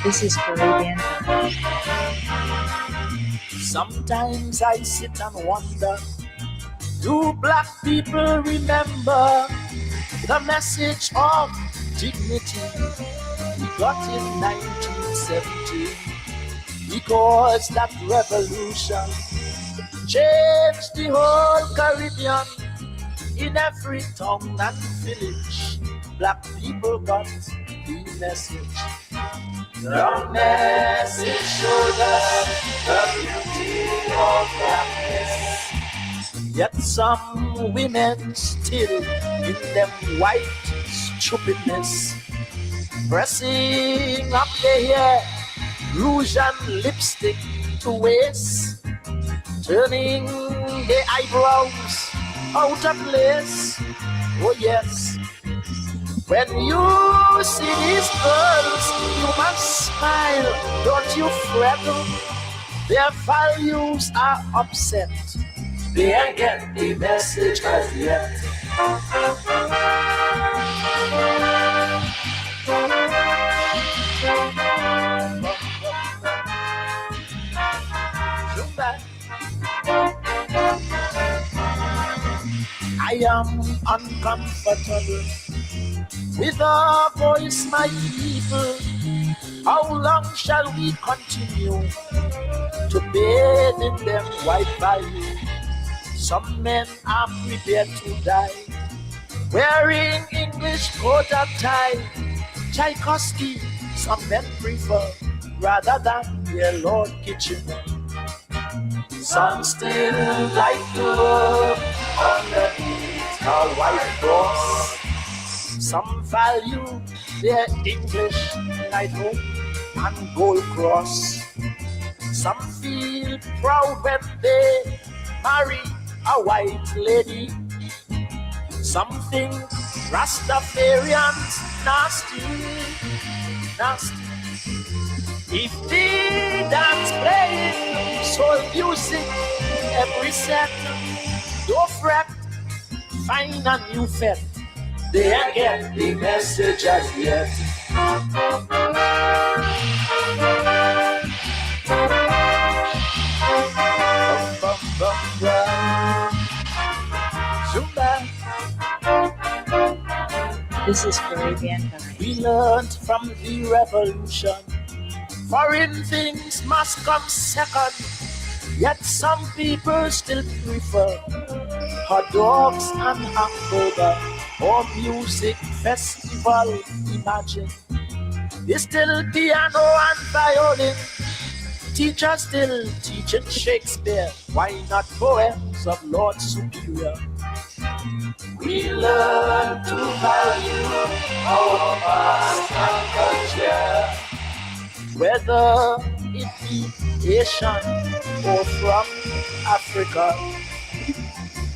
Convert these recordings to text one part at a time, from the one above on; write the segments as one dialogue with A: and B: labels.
A: This is Caribbean.
B: Sometimes I sit and wonder, do black people remember the message of dignity we got in 1970? Because that revolution changed the whole Caribbean. In every town and village, black people got the message. The message showed us the beauty of blackness. Yet some women still in them white stupidness, pressing up their hair, rouge and lipstick to waste, turning their eyebrows out of place. Oh yes, when you see these girls, you must smile, don't you fret. Their values are upset, they ain't get the message as yet. I am uncomfortable with our voice, my people. How long shall we continue to bathe in them white values? Some men are prepared to die, wearing English coat and tie. Tchaikovsky, some men prefer, rather than their Lord Kitchener. Some still like to work underneath a white cross. Some value their English knighthood and gold cross. Some feel proud when they marry a white lady. Some think Rastafarians nasty, nasty. If they dance playing soul music every set, don't fret, find a new fet. They ain't get the message as yet.
A: This is Caribbean.
B: We learned from the revolution, foreign things must come second. Yet some people still prefer hot dogs and hamburger or music festival. Imagine, it's still piano and violin. Teachers still teaching Shakespeare. Why not poems of Lord Superior? We learn to value our past and culture, whether it be Asian or from Africa.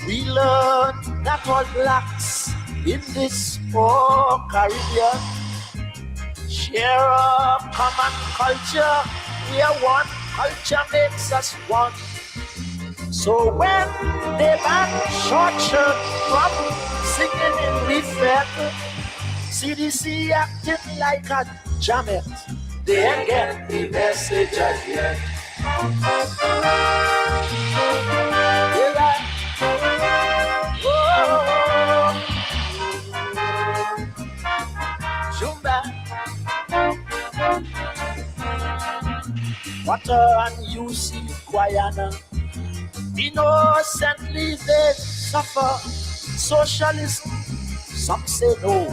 B: We learn that all blacks in this poor Caribbean share a common culture, where one culture makes us one. So when they ban short shirt from singing in refrain, CDC acting like a jamet, they ain't get the message as yet. Water and you see Guyana, innocently they suffer socialism. Some say no,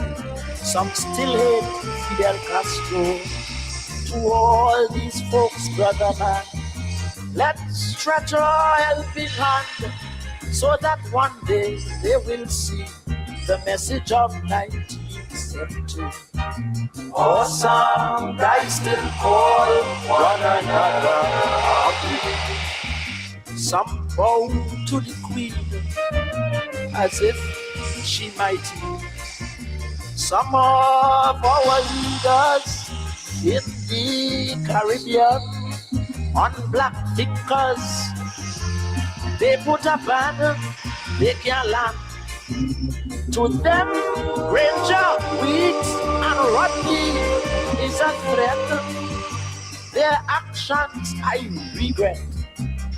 B: some still hate Fidel Castro. To all these folks, brother man, let's stretch our helping hand, so that one day they will see the message of 1970. Awesome, I still call one another ugly. Some bow to the Queen as if she might be. Some of our leaders in the Caribbean on black thinkers, they put a banner, they can't land. To them, Granger, Weeks, and Rodney is a threat. Their actions I regret.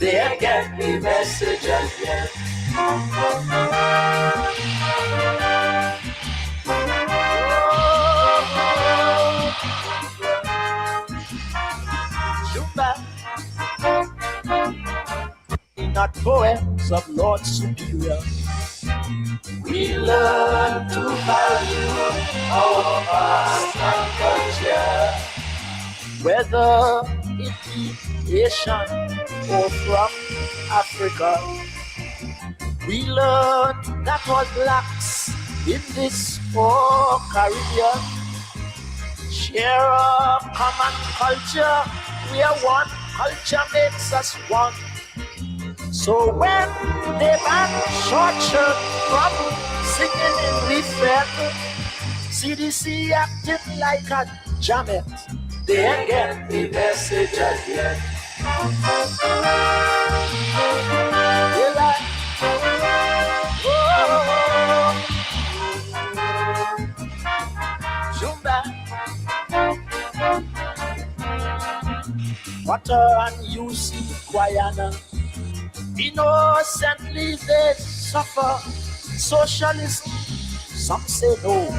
B: They get the message as yet. In our poems of Lord Superior, we learn to value our past and culture, whether it be Asian or from Africa. We learn that all blacks in this poor Caribbean share a common culture, where one culture makes us one. So when they ban short shirt from singing in refrain, CDC acting like a jamet, they ain't get the message as yet. They like, oh, Zumba. Water and you see Guyana, innocently they suffer socialism. Some say no,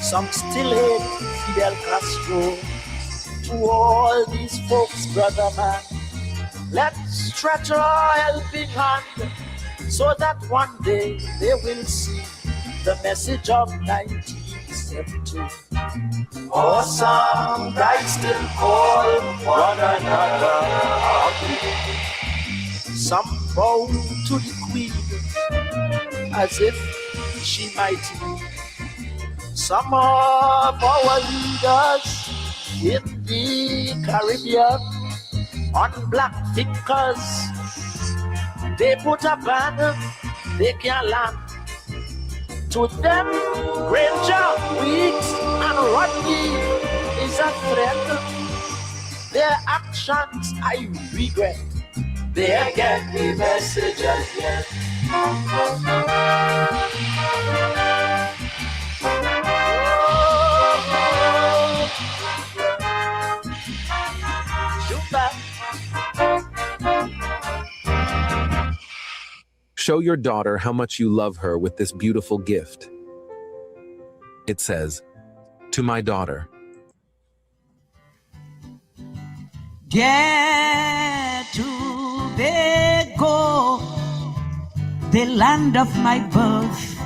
B: some still hate Fidel Castro. To all these folks, brother man, let's stretch our helping hand, so that one day they will see the message of 1970. Or some guys still call one another ugly. Some bow to the Queen as if she might be. Some of our leaders in the Caribbean on black thinkers, they put a banner, they can't land. To them, Granger, Weeks, and Rodney is a threat. Their actions I regret. They get the message as yet.
C: Show your daughter how much you love her with this beautiful gift. It says, to my daughter.
D: Get to Tobago, the land of my birth,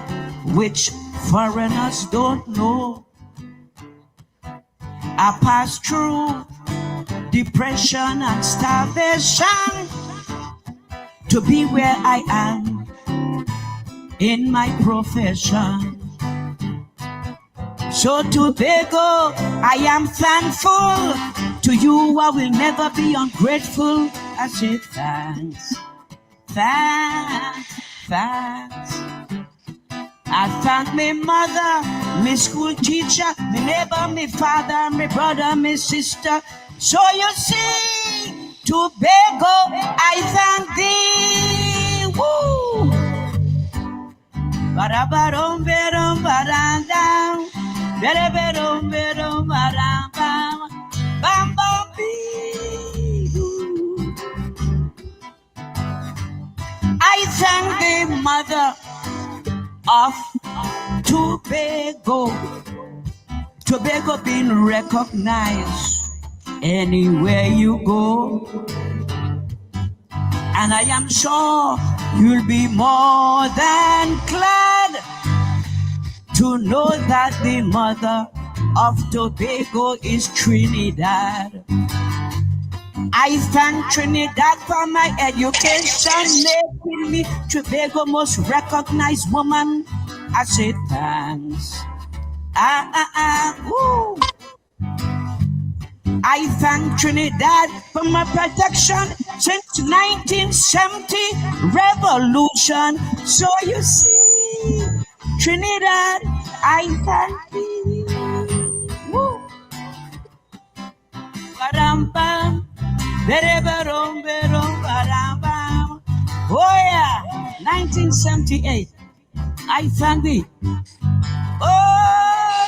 D: which foreigners don't know. I passed through depression and starvation to be where I am in my profession. So Tobago, I am thankful to you. I will never be ungrateful. I say thanks, thanks, thanks. I thank my mother, my school teacher, my neighbor, my father, my brother, my sister. So you see, Tobago, I thank thee. Woo! Ba-da-ba-dum, ba-dum, ba-dum, dum. Ba-da-ba-dum, ba-dum, ba-dum, bam. Bam, bam, bee. I thank the mother of Tobago. Tobago being recognized anywhere you go. And I am sure you'll be more than glad to know that the mother of Tobago is Trinidad. I thank Trinidad for my education, making me Tobago most recognized woman. I say thanks. Woo. I thank Trinidad for my protection since 1970 revolution. So you see, Trinidad, I thank thee. Woo. Ba-dum-bum. Ba-da-ba-dum, ba-dum, ba-dum-bum. Oh yeah, 1978. I thank thee. Oh,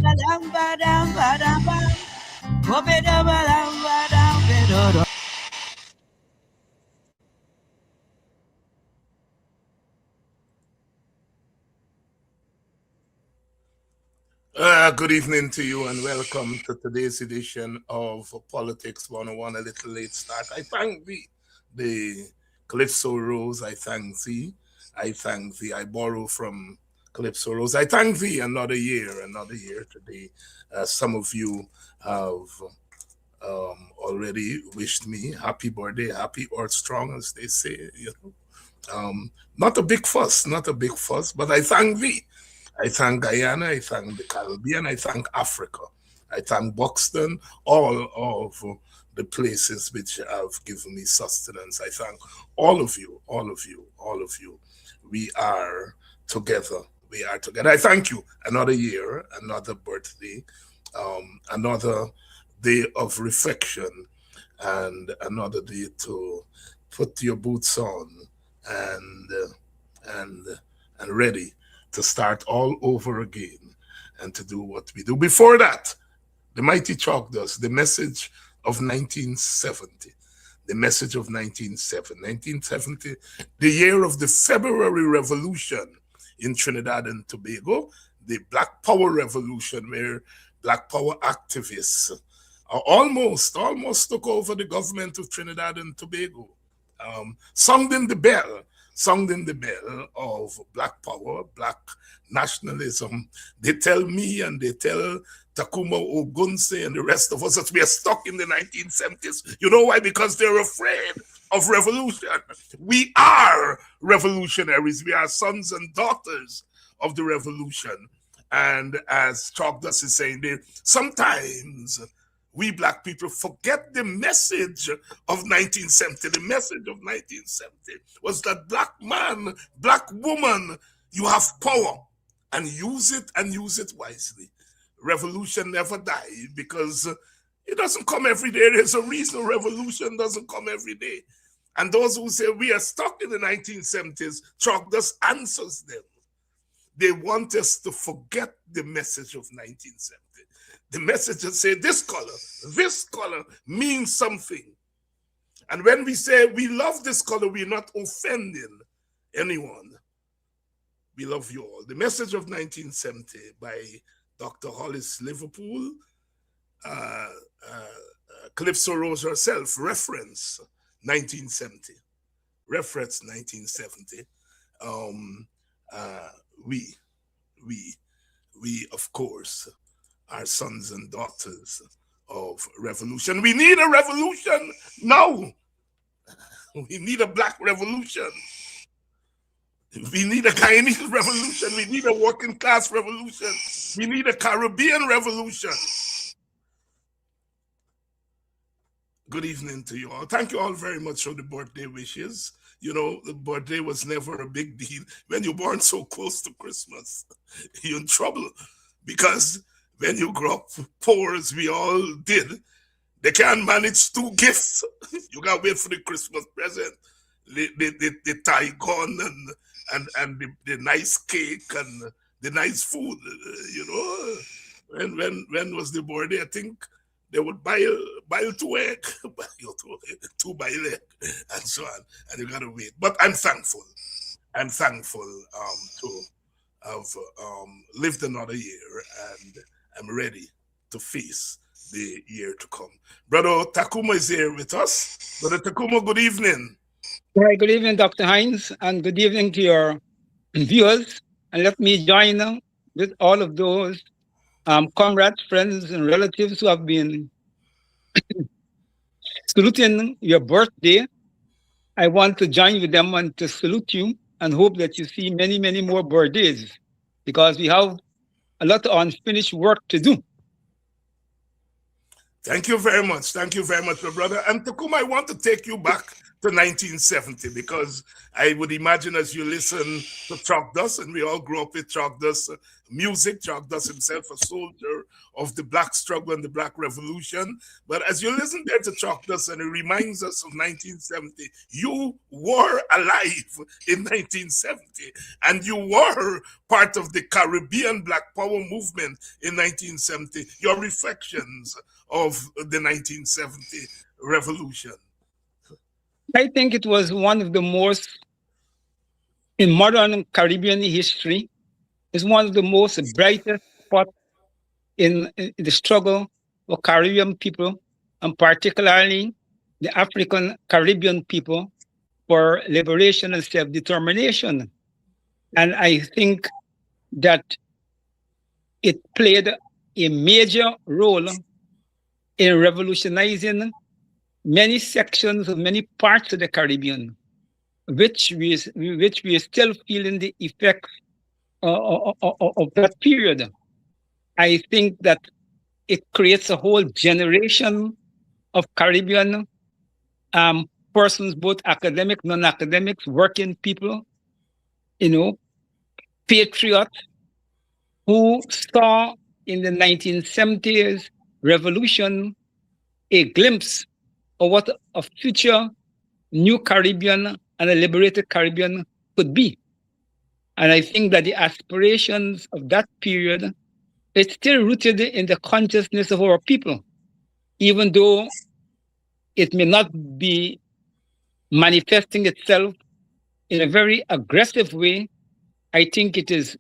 D: ba-dum, ba-dum, ba-dum, ba-dum. Oh, ba-dum, ba-dum, ba-dum. da.
E: Good evening to you and welcome to today's edition of Politics 101, a little late start. I thank thee, the Calypso Rose, I thank thee. I thank thee. I borrow from Calypso Rose. I thank thee another year today. Some of you have already wished me happy birthday, happy or strong, as they say. Not a big fuss, but I thank thee. I thank Guyana, I thank the Caribbean, I thank Africa, I thank Buxton, all of the places which have given me sustenance. I thank all of you. We are together. I thank you. Another year, another birthday, another day of reflection, and another day to put your boots on and ready to start all over again and to do what we do. Before that, the mighty chalk dust, the message of 1970. The message of 1970, the year of the February Revolution in Trinidad and Tobago, the Black Power Revolution, where Black Power activists almost took over the government of Trinidad and Tobago. Sounding the bell of Black Power, Black nationalism. They tell me and they tell Tacuma Ogunseye and the rest of us that we are stuck in the 1970s. You know why? Because they're afraid of revolution. We are revolutionaries. We are sons and daughters of the revolution. And as Chalk Dust is saying, sometimes we Black people forget the message of 1970. The message of 1970 was that Black man, Black woman, you have power and use it wisely. Revolution never died because it doesn't come every day. There's a reason revolution doesn't come every day. And those who say we are stuck in the 1970s, Chalk Dust answers them. They want us to forget the message of 1970. The messages say this color means something. And when we say we love this color, we're not offending anyone. We love you all. The message of 1970 by Dr. Hollis Liverpool, Calypso Rose herself, reference 1970. We of course are sons and daughters of revolution. We need a revolution now. We need a Black revolution. We need a Guyanese revolution. We need a working class revolution. We need a Caribbean revolution. Good evening to you all. Thank you all very much for the birthday wishes. You know, the birthday was never a big deal. When you're born so close to Christmas, you're in trouble because when you grow up poor, as we all did, they can't manage 2 gifts. You gotta wait for the Christmas present, the tie gun and the nice cake and the nice food. You know, when was the birthday? I think they would buy 2 eggs, 2 boiled egg, and so on, and you gotta wait. But I'm thankful. To have lived another year, and I'm ready to face the year to come. Brother Tacuma is here with us. Brother Tacuma, good evening.
F: Hi, good evening, Dr. Hines, and good evening to your viewers. And let me join with all of those comrades, friends, and relatives who have been saluting your birthday. I want to join with them and to salute you and hope that you see many, many more birthdays because we have a lot of unfinished work to do.
E: Thank you very much. Thank you very much, my brother. And Tacuma, I want to take you back to 1970 because I would imagine as you listen to Chalk Dust, and we all grew up with Chalk Dust music, Chalk Dust himself a soldier of the Black struggle and the Black revolution. But as you listen there to Chalk Dust and it reminds us of 1970, you were alive in 1970 and you were part of the Caribbean Black Power movement in 1970. Your reflections of the 1970 revolution?
F: I think it was one of the most, in modern Caribbean history, is one of the most brightest spots in the struggle for Caribbean people, and particularly the African Caribbean people, for liberation and self-determination. And I think that it played a major role in revolutionizing many sections of many parts of the Caribbean, which we are still feeling the effects of that period. I think that it creates a whole generation of Caribbean persons, both academic, non-academics, working people, patriots, who saw in the 1970s revolution a glimpse of what a future new Caribbean and a liberated Caribbean could be. And I think that the aspirations of that period is still rooted in the consciousness of our people, even though it may not be manifesting itself in a very aggressive way. I think it is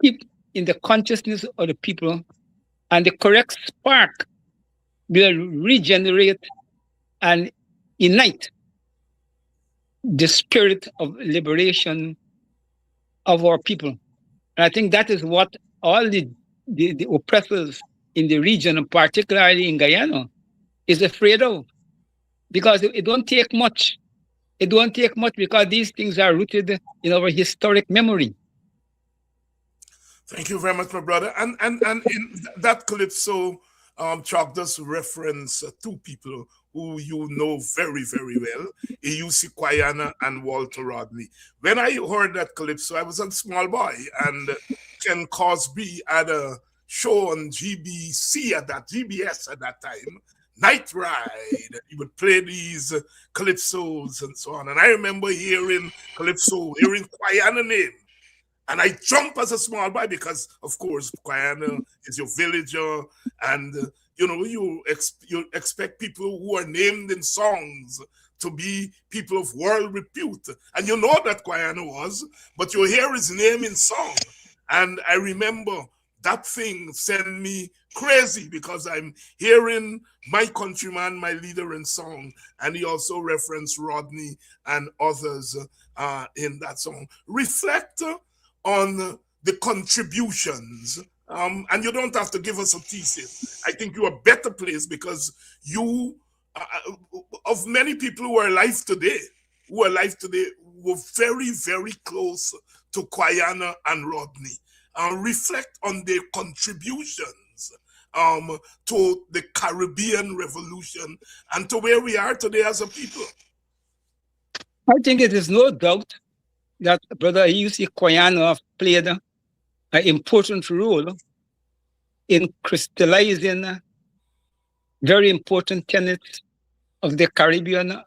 F: deep in the consciousness of the people, and the correct spark will regenerate and ignite the spirit of liberation of our people. And I think that is what all the oppressors in the region, and particularly in Guyana, is afraid of. Because it don't take much. It don't take much because these things are rooted in our historic memory.
E: Thank you very much, my brother. And in that calypso, Chalk does reference two people who you know very, very well, Eusi Kwayana and Walter Rodney. When I heard that calypso, I was a small boy, and Ken Cosby had a show on GBS at that time, Night Ride. He would play these calypsos and so on. And I remember hearing calypso, hearing Kwayana name. And I jump as a small boy because, of course, Kwayana is your villager, and you expect people who are named in songs to be people of world repute, and you know that Kwayana was, but you hear his name in song, and I remember that thing sent me crazy because I'm hearing my countryman, my leader in song, and he also referenced Rodney and others in that song. Reflect on the contributions, and you don't have to give us a thesis. I think you are better placed because you, of many people who are alive today, were very, very close to Kwayana and Rodney. Reflect on their contributions to the Caribbean Revolution and to where we are today as a people.
F: I think it is no doubt that Brother Eusi Kwayana played an important role in crystallizing very important tenets of the Caribbean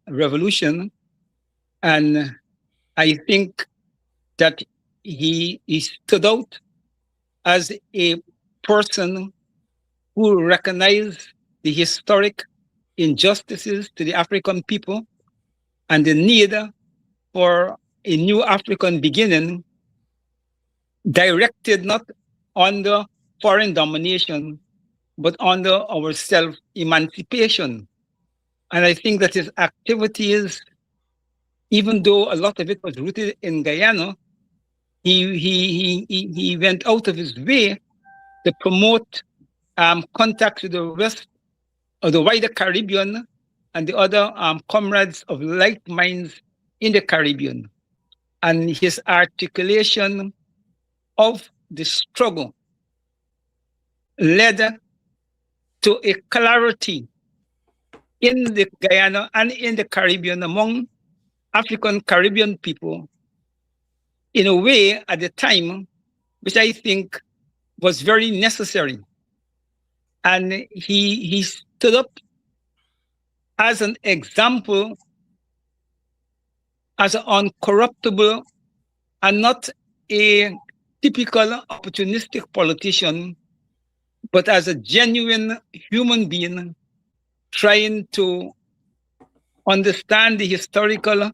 F: Revolution. And I think that he stood out as a person who recognized the historic injustices to the African people and the need for a new African beginning directed not under foreign domination, but under our self-emancipation. And I think that his activities, even though a lot of it was rooted in Guyana, he went out of his way to promote contact with the rest of the wider Caribbean and the other comrades of like minds in the Caribbean. And his articulation of the struggle led to a clarity in the Guyana and in the Caribbean among African Caribbean people in a way at the time, which I think was very necessary. And he stood up as an example, as an uncorruptible and not a typical opportunistic politician, but as a genuine human being trying to understand the historical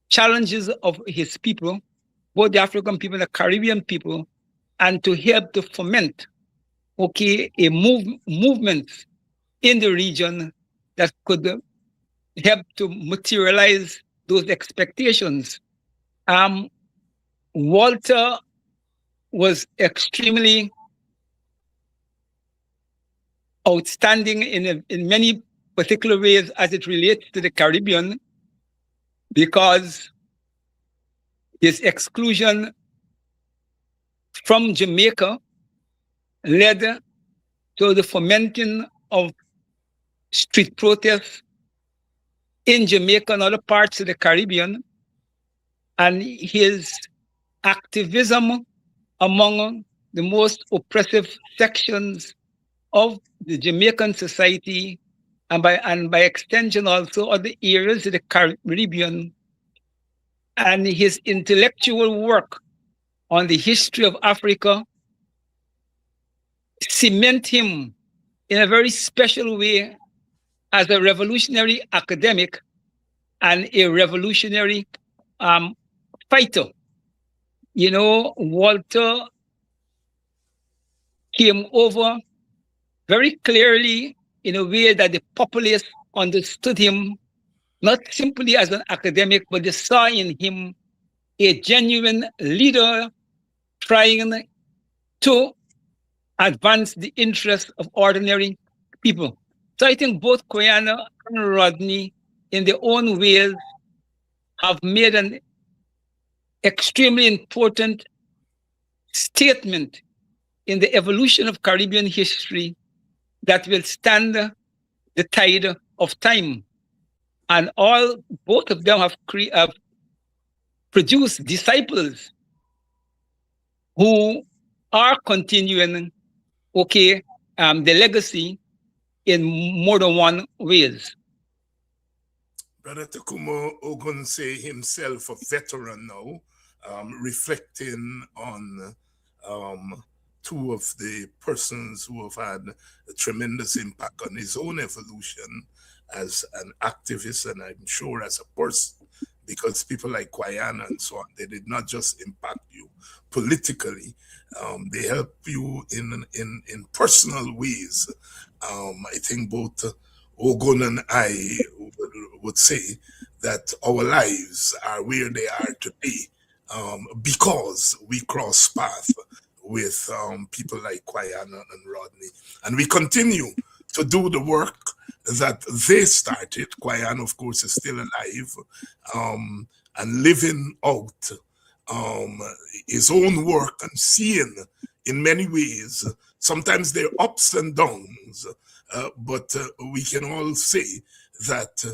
F: challenges of his people, both the African people and the Caribbean people, and to help to foment, a movement in the region that could help to materialize those expectations. Walter was extremely outstanding in many particular ways as it relates to the Caribbean, because his exclusion from Jamaica led to the fomenting of street protests in Jamaica and other parts of the Caribbean, and his activism among the most oppressive sections of the Jamaican society, and by extension also other areas of the Caribbean, and his intellectual work on the history of Africa cement him in a very special way as a revolutionary academic and a revolutionary fighter. Walter came over very clearly in a way that the populace understood him, not simply as an academic, but they saw in him a genuine leader trying to advance the interests of ordinary people. So I think both Koyana and Rodney, in their own ways, have made an extremely important statement in the evolution of Caribbean history that will stand the tide of time. And both of them have produced disciples who are continuing, the legacy in more than one ways.
E: Brother Tacuma Ogunseye himself, a veteran now, reflecting on two of the persons who have had a tremendous impact on his own evolution as an activist, and I'm sure as a person, because people like Kwayana and so on, they did not just impact you politically, they help you in personal ways. I think both Ogun and I would say that our lives are where they are today because we cross paths with people like Kwayana and Rodney. And we continue to do the work that they started. Kwayana, of course, is still alive and living out his own work and seeing in many ways, sometimes they're ups and downs, but we can all say that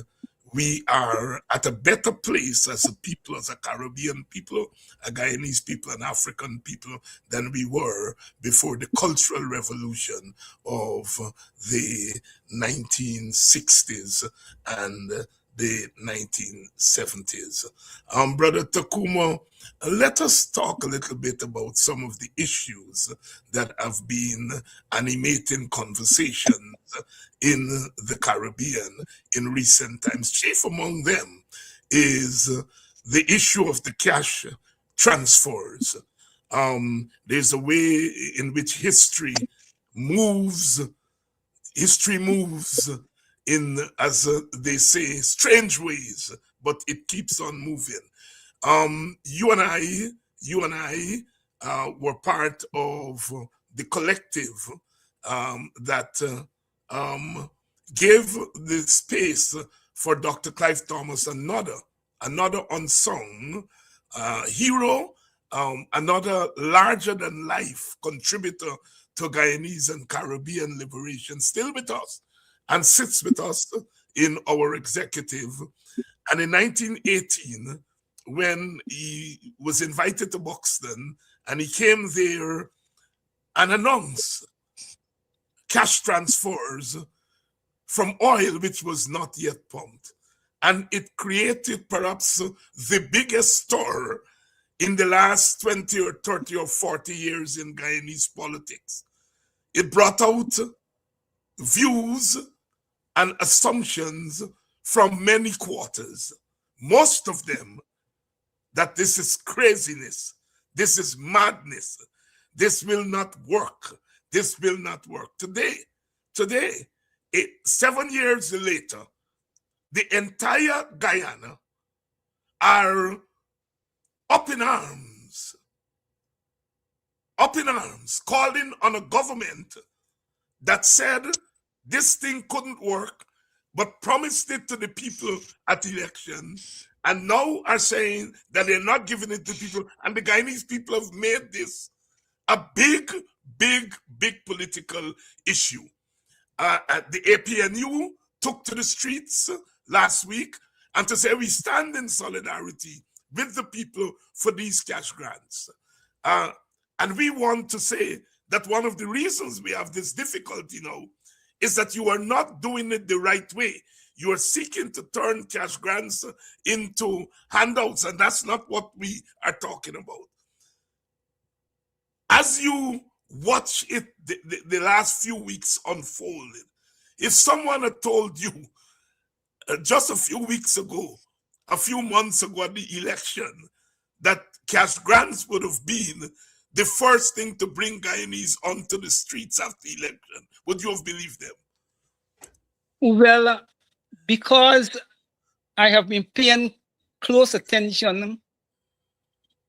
E: we are at a better place as a people, as a Caribbean people, a Guyanese people, and African people than we were before the Cultural Revolution of the 1960s and the 1970s. Brother Tacuma, let us talk a little bit about some of the issues that have been animating conversations in the Caribbean in recent times. Chief among them is the issue of the cash transfers. There's a way in which history moves in, as they say, strange ways, but it keeps on moving. You and I were part of the collective that gave the space for Dr. Clive Thomas, another unsung hero, another larger than life contributor to Guyanese and Caribbean liberation, still with us and sits with us in our executive. And in 1918, when he was invited to Buxton and he came there and announced cash transfers from oil which was not yet pumped. And it created perhaps the biggest stir in the last 20 or 30 or 40 years in Guyanese politics. It brought out views and assumptions from many quarters, most of them that this is craziness, this is madness, this will not work, this will not work. Today, 7 years later, the entire Guyana are up in arms, calling on a government that said this thing couldn't work, but promised it to the people at election, and now are saying that they're not giving it to people. And the Guyanese people have made this a big political issue. The APNU took to the streets last week and to say we stand in solidarity with the people for these cash grants. And we want to say that one of the reasons we have this difficulty now is that you are not doing it the right way. You are seeking to turn cash grants into handouts, and that's not what we are talking about. As you watch it, the last few weeks unfolded, if someone had told you just a few weeks ago, a few months ago at the election, that cash grants would have been the first thing to bring Guyanese onto the streets after the election, would you have believed them?
F: Well, because I have been paying close attention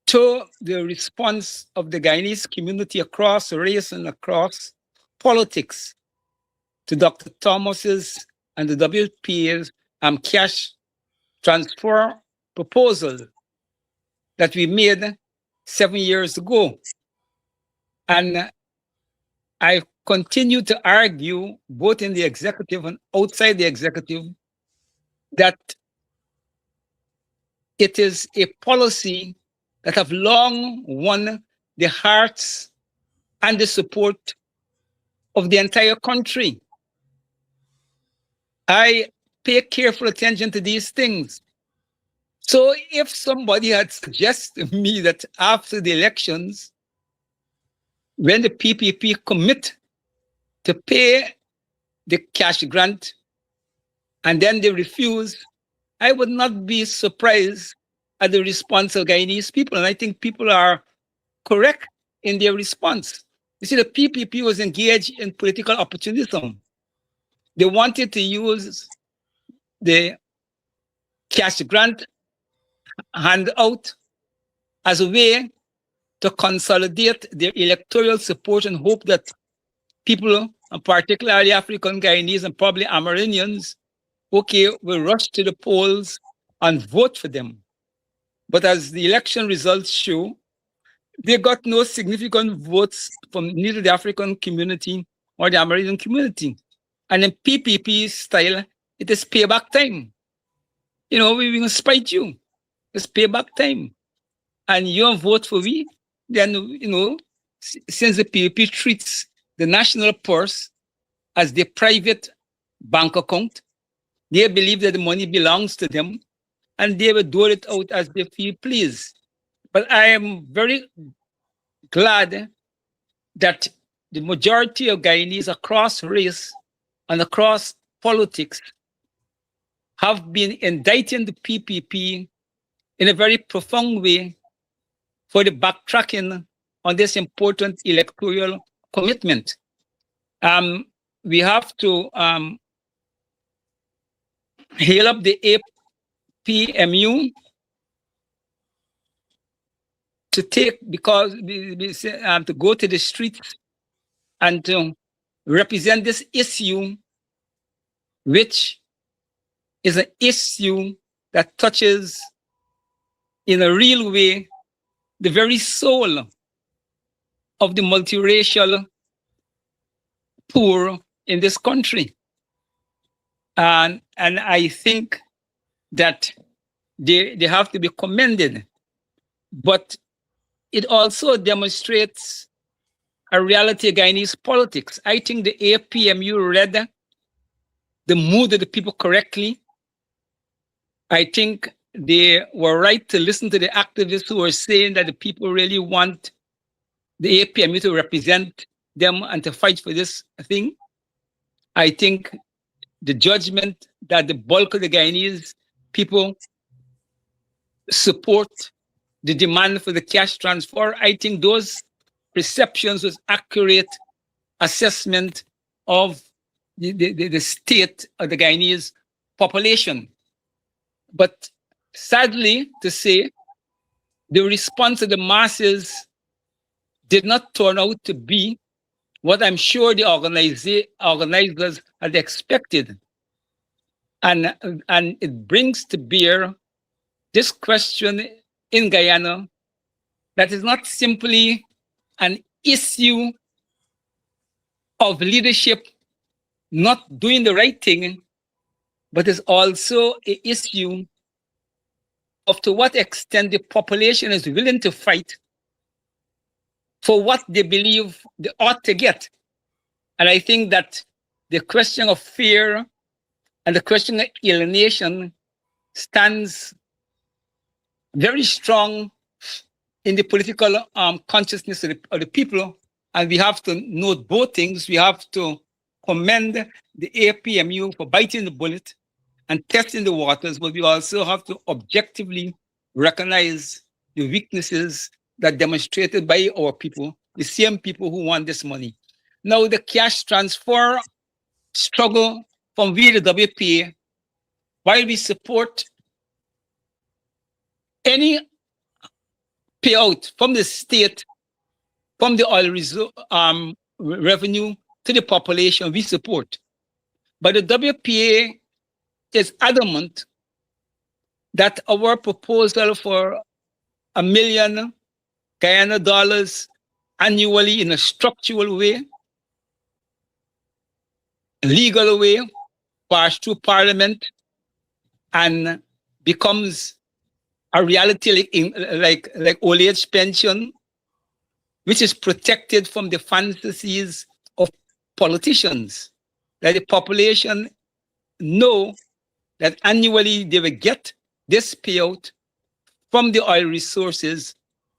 F: to the response of the Guyanese community across race and across politics to Dr. Thomas's and the WPA's cash transfer proposal that we made 7 years ago. And I continue to argue, both in the executive and outside the executive, that it is a policy that have long won the hearts and the support of the entire country. I pay careful attention to these things. So if somebody had suggested to me that after the elections, when the PPP commit to pay the cash grant and then they refuse, I would not be surprised at the response of Guyanese people. And I think people are correct in their response. You see, the PPP was engaged in political opportunism. They wanted to use the cash grant handout as a way to consolidate their electoral support and hope that people, and particularly African Guyanese and probably Amerindians, will rush to the polls and vote for them. But as the election results show, they got no significant votes from neither the African community or the Amerindian community. And in PPP style, it is payback time. You know, we will spite you. It's payback time. And you don't vote for we, then, you know, since the PPP treats the national purse as their private bank account, they believe that the money belongs to them and they will dole it out as they feel pleased. But I am very glad that the majority of Guyanese across race and across politics have been indicting the PPP in a very profound way for the backtracking on this important electoral commitment. We have to hail up the APMU to take, because to go to the streets and to represent this issue, which is an issue that touches in a real way the very soul of the multiracial poor in this country. And I think that they have to be commended. But it also demonstrates a reality of Guyanese politics. I think the APMU read the mood of the people correctly. I think they were right to listen to the activists who were saying that the people really want the APMU to represent them and to fight for this thing. I think the judgment that the bulk of the Guyanese people support the demand for the cash transfer, I think those perceptions was accurate assessment of the state of the Guyanese population. But sadly to say, the response of the masses did not turn out to be what I'm sure the organizers had expected. And it brings to bear this question in Guyana that is not simply an issue of leadership not doing the right thing, but is also an issue of to what extent the population is willing to fight for what they believe they ought to get. And I think that the question of fear and the question of alienation stands very strong in the political consciousness of the people. And we have to note both things. We have to commend the APMU for biting the bullet and testing the waters, but we also have to objectively recognize the weaknesses that demonstrated by our people, the same people who want this money. Now, the cash transfer struggle from we, the WPA, while we support any payout from the state, from the oil revenue to the population, we support. But the WPA is adamant that our proposal for $1 million Guyana dollars annually in a structural way, legal way, passed through Parliament and becomes a reality like old age pension, which is protected from the fantasies of politicians, that the population know that annually they will get this payout from the oil resources,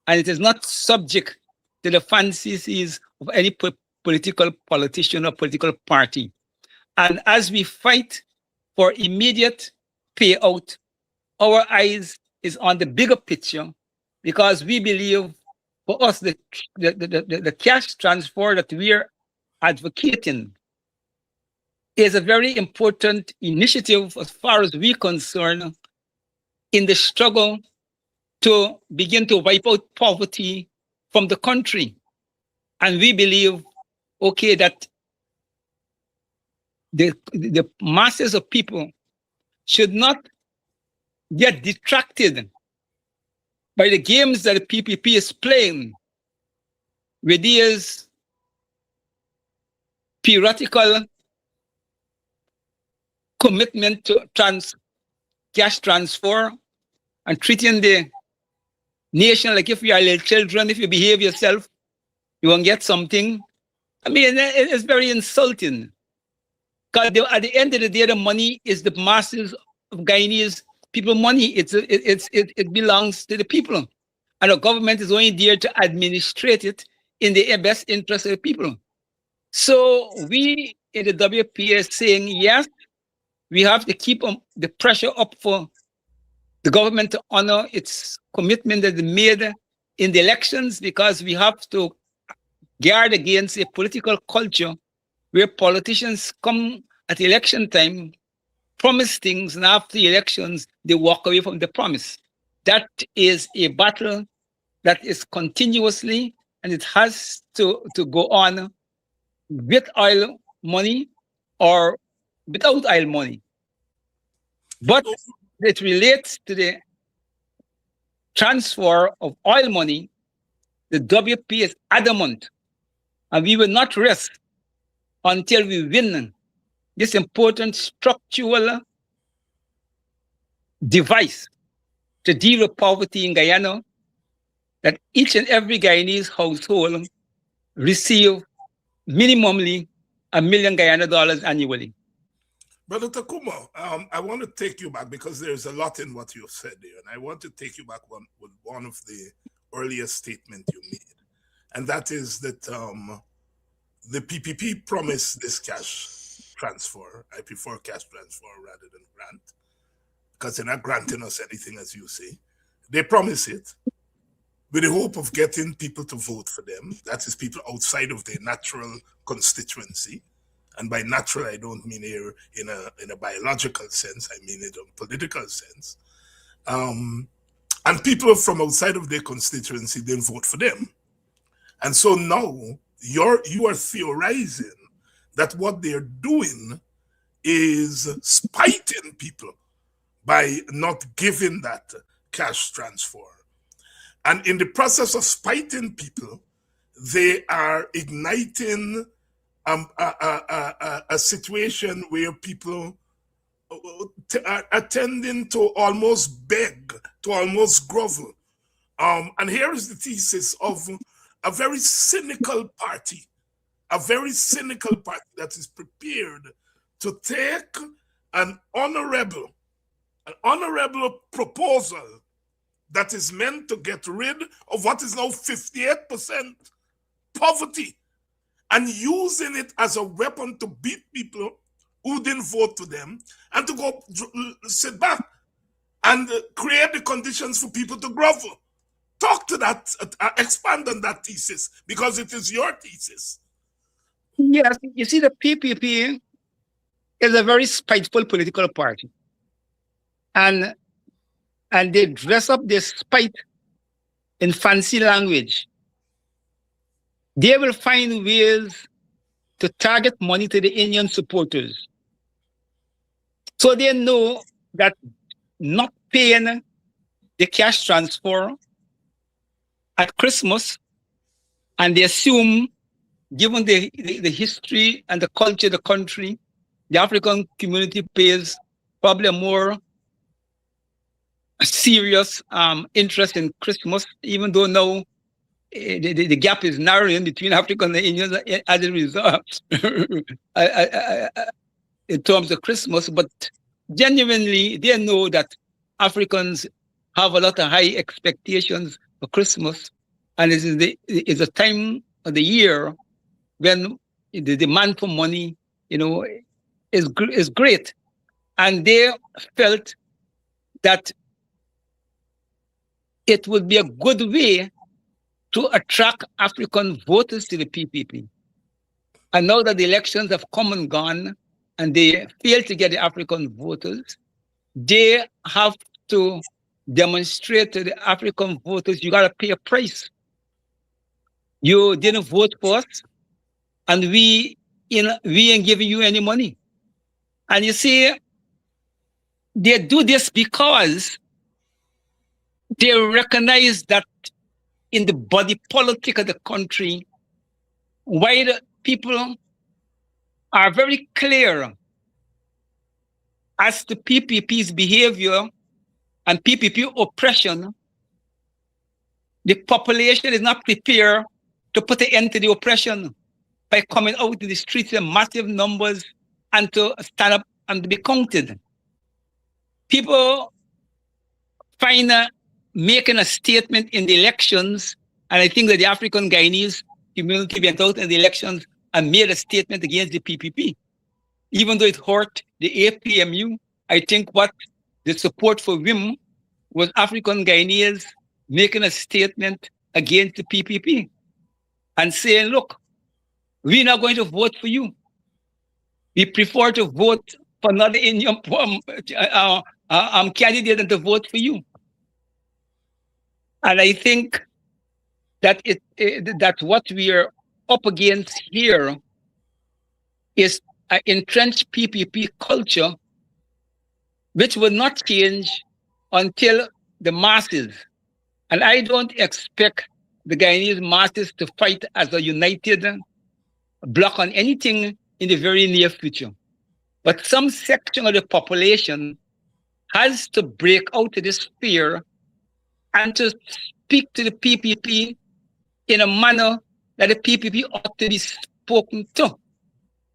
F: and it is not subject to the fantasies of any political politician or political party. And as we fight for immediate payout, our eyes is on the bigger picture, because we believe for us the cash transfer that we are advocating is a very important initiative as far as we're concerned in the struggle to begin to wipe out poverty from the country. And we believe, okay, that the masses of people should not get detracted by the games that the PPP is playing with these theoretical commitment to cash transfer and treating the nation like if you are little children. If you behave yourself, you won't get something. I mean, it's very insulting. Because at the end of the day, the money is the masses of Guyanese people money. It belongs to the people. And the government is only there to administrate it in the best interest of the people. So we in the WPA are saying, yes, we have to keep the pressure up for the government to honor its commitment that it made in the elections, because we have to guard against a political culture where politicians come at election time, promise things, and after the elections, they walk away from the promise. That is a battle that is continuously, and it has to go on with oil money or without oil money. But it relates to the transfer of oil money. The WP is adamant, and we will not rest until we win this important structural device to deal with poverty in Guyana, that each and every Guyanese household receive minimally $1 million Guyana dollars annually.
E: Brother Tacuma, I want to take you back, because there's a lot in what you've said there, and I want to take you back with one of the earliest statements you made, and that is that the PPP promised this cash transfer. I prefer cash transfer rather than grant, because they're not granting us anything, as you say. They promise it with the hope of getting people to vote for them. That is, people outside of their natural constituency. And by natural, I don't mean here in a biological sense. I mean it in a political sense. And people from outside of their constituency didn't vote for them. And so now you are theorizing that what they're doing is spiting people by not giving that cash transfer. And in the process of spiting people, they are igniting a situation where people are tending to almost beg, to almost grovel. And here is the thesis of a very cynical party that is prepared to take an honorable proposal that is meant to get rid of what is now 58% poverty, and using it as a weapon to beat people who didn't vote for them, and to go sit back and create the conditions for people to grovel. Talk to that, expand on that thesis, because it is your thesis.
F: Yes, you see, the PPP is a very spiteful political party. And they dress up their spite in fancy language. They will find ways to target money to the Indian supporters. So they know that not paying the cash transfer at Christmas, and they assume, given the history and the culture of the country, the African community pays probably a more serious interest in Christmas, even though now the gap is narrowing between Africans and Indians as a result in terms of Christmas. But genuinely, they know that Africans have a lot of high expectations for Christmas, and it's a time of the year when the demand for money, is great, and they felt that it would be a good way to attract African voters to the PPP. And now that the elections have come and gone, and they fail to get the African voters, they have to demonstrate to the African voters, you got to pay a price. You didn't vote for us, and we ain't giving you any money. And you see, they do this because they recognize that in the body politic of the country, while people are very clear as to PPP's behavior and PPP oppression, the population is not prepared to put an end to the oppression by coming out to the streets in massive numbers and to stand up and to be counted. People find making a statement in the elections, and I think that the African Guyanese community went out in the elections and made a statement against the PPP. Even though it hurt the APMU, I think what the support for WIM was African Guyanese making a statement against the PPP and saying, look, we're not going to vote for you. We prefer to vote for another Indian candidate than to vote for you. And I think that that what we are up against here is an entrenched PPP culture, which will not change until the masses. And I don't expect the Guyanese masses to fight as a united bloc on anything in the very near future. But some section of the population has to break out of this fear and to speak to the PPP in a manner that the PPP ought to be spoken to.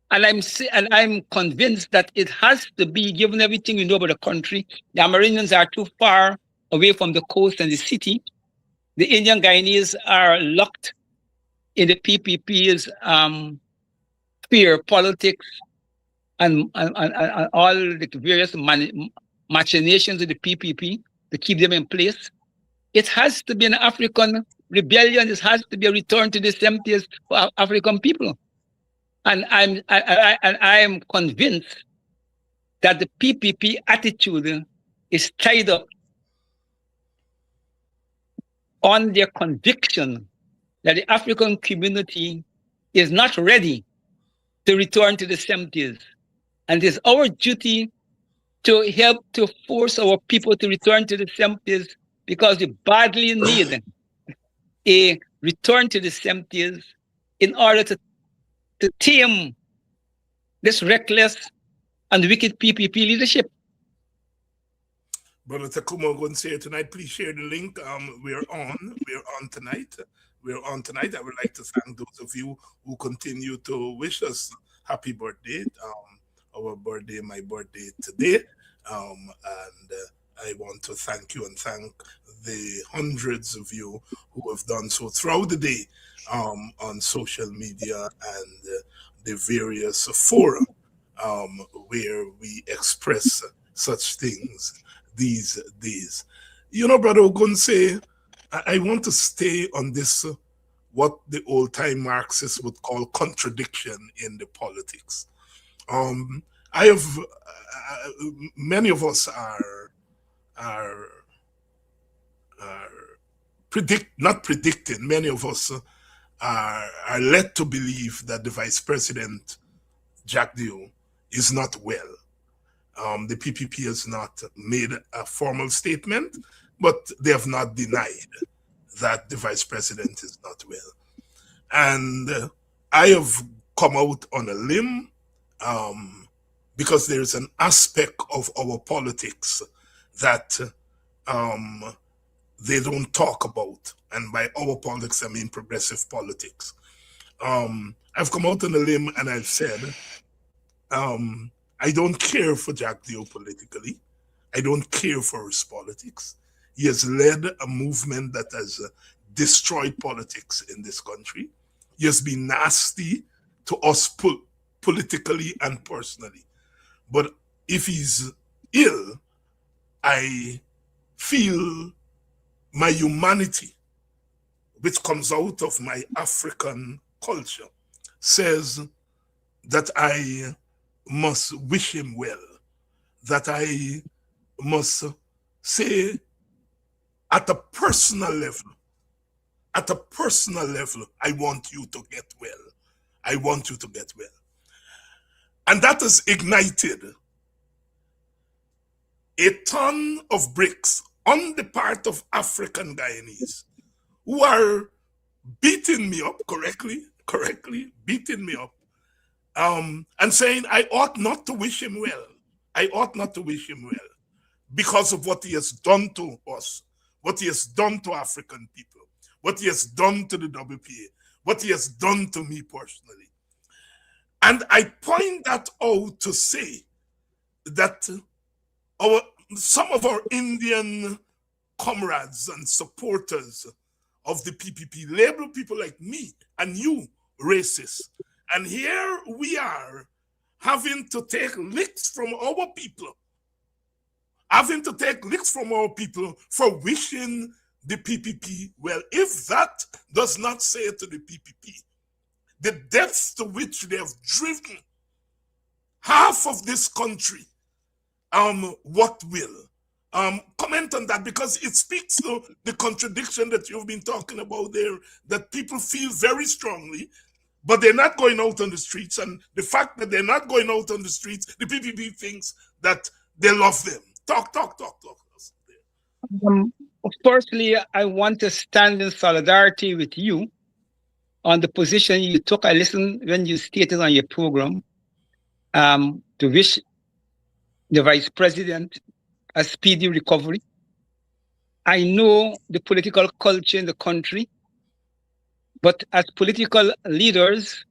F: And I'm convinced that it has to be, given everything we know about the country. The Amerindians are too far away from the coast and the city. The Indian Guyanese are locked in the PPP's fear politics and all the various machinations of the PPP to keep them in place. It has to be an African rebellion. It has to be a return to the 70s for African people. And I am convinced that the PPP attitude is tied up on their conviction that the African community is not ready to return to the 70s. And it is our duty to help to force our people to return to the 70s because we badly need a return to the 70s in order to tame this reckless and wicked PPP leadership.
E: Brother Tacuma Ogunseye tonight, please share the link. We're on tonight. We're on tonight. I would like to thank those of you who continue to wish us happy birthday. Our birthday, my birthday today. And I want to thank you and thank the hundreds of you who have done so throughout the day on social media and the various fora where we express such things these days. You know, Brother Ogunseye, I want to stay on this, what the old-time Marxists would call contradiction in the politics. I have, many of us many of us are led to believe that the Vice President, Jack Dio, is not well. The PPP has not made a formal statement, but they have not denied that the Vice President is not well. And I have come out on a limb because there is an aspect of our politics that they don't talk about. And by our politics, I mean progressive politics. I've come out on a limb and I've said, I don't care for Jack Dio politically. I don't care for his politics. He has led a movement that has destroyed politics in this country. He has been nasty to us politically and personally. But if he's ill, I feel my humanity, which comes out of my African culture, says that I must wish him well, that I must say at a personal level, I want you to get well. I want you to get well. And that has ignited a ton of bricks on the part of African Guyanese who are beating me up, correctly beating me up, and saying I ought not to wish him well. I ought not to wish him well because of what he has done to us, what he has done to African people, what he has done to the WPA, what he has done to me personally. And I point that out to say that some of our Indian comrades and supporters of the PPP label people like me and you racist. And here we are having to take licks from our people, for wishing the PPP well. If that does not say to the PPP the depths to which they have driven half of this country, what will? Comment on that, because it speaks to the contradiction that you've been talking about there, that people feel very strongly, but they're not going out on the streets. And the fact that they're not going out on the streets, the PPP thinks that they love them. Talk.
F: Firstly, I want to stand in solidarity with you on the position you took. I listened when you stated on your program to wish the Vice President a speedy recovery. I know the political culture in the country, but as political leaders,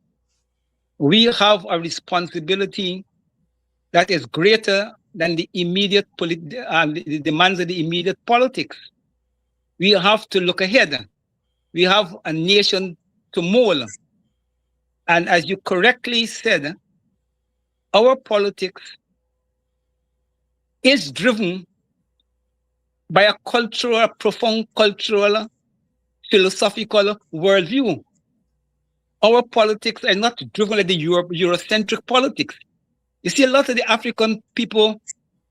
F: we have a responsibility that is greater than the immediate the demands of the immediate politics. We have to look ahead. We have a nation to mold. And as you correctly said, our politics is driven by a cultural, profound cultural, philosophical worldview. Our politics are not driven like the Eurocentric politics. You see, a lot of the African people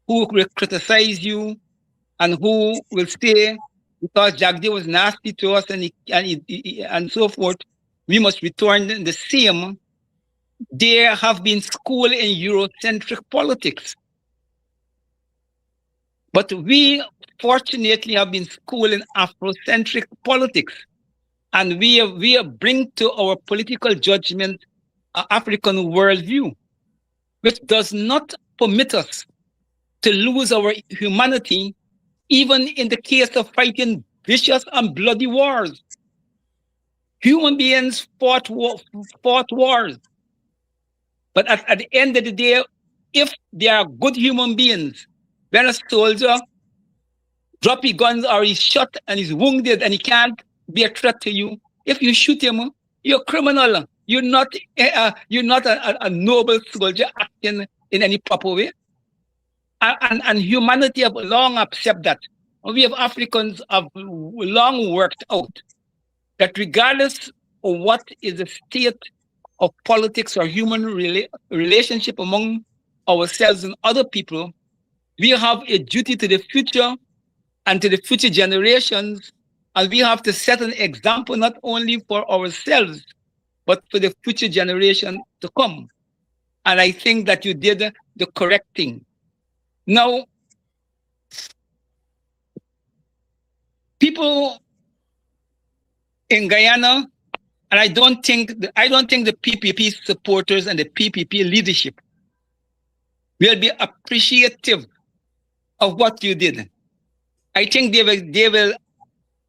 F: who will criticize you and who will say, because Jagdi was nasty to us and so forth, we must return the same. They have been schooled in Eurocentric politics. But we fortunately have been schooled in Afrocentric politics. And we bring to our political judgment an African worldview, which does not permit us to lose our humanity, even in the case of fighting vicious and bloody wars. Human beings fought wars. But at the end of the day, if they are good human beings, when a soldier drop his guns or he's shot and he's wounded and he can't be a threat to you, if you shoot him, you're a criminal. You're not a noble soldier acting in any proper way. And humanity have long accepted that. We have Africans have long worked out that regardless of what is the state of politics or human relationship among ourselves and other people, we have a duty to the future and to the future generations, and we have to set an example not only for ourselves, but for the future generation to come. And I think that you did the correct thing. Now, people in Guyana, and I don't think the PPP supporters and the PPP leadership will be appreciative of what you did. I think they will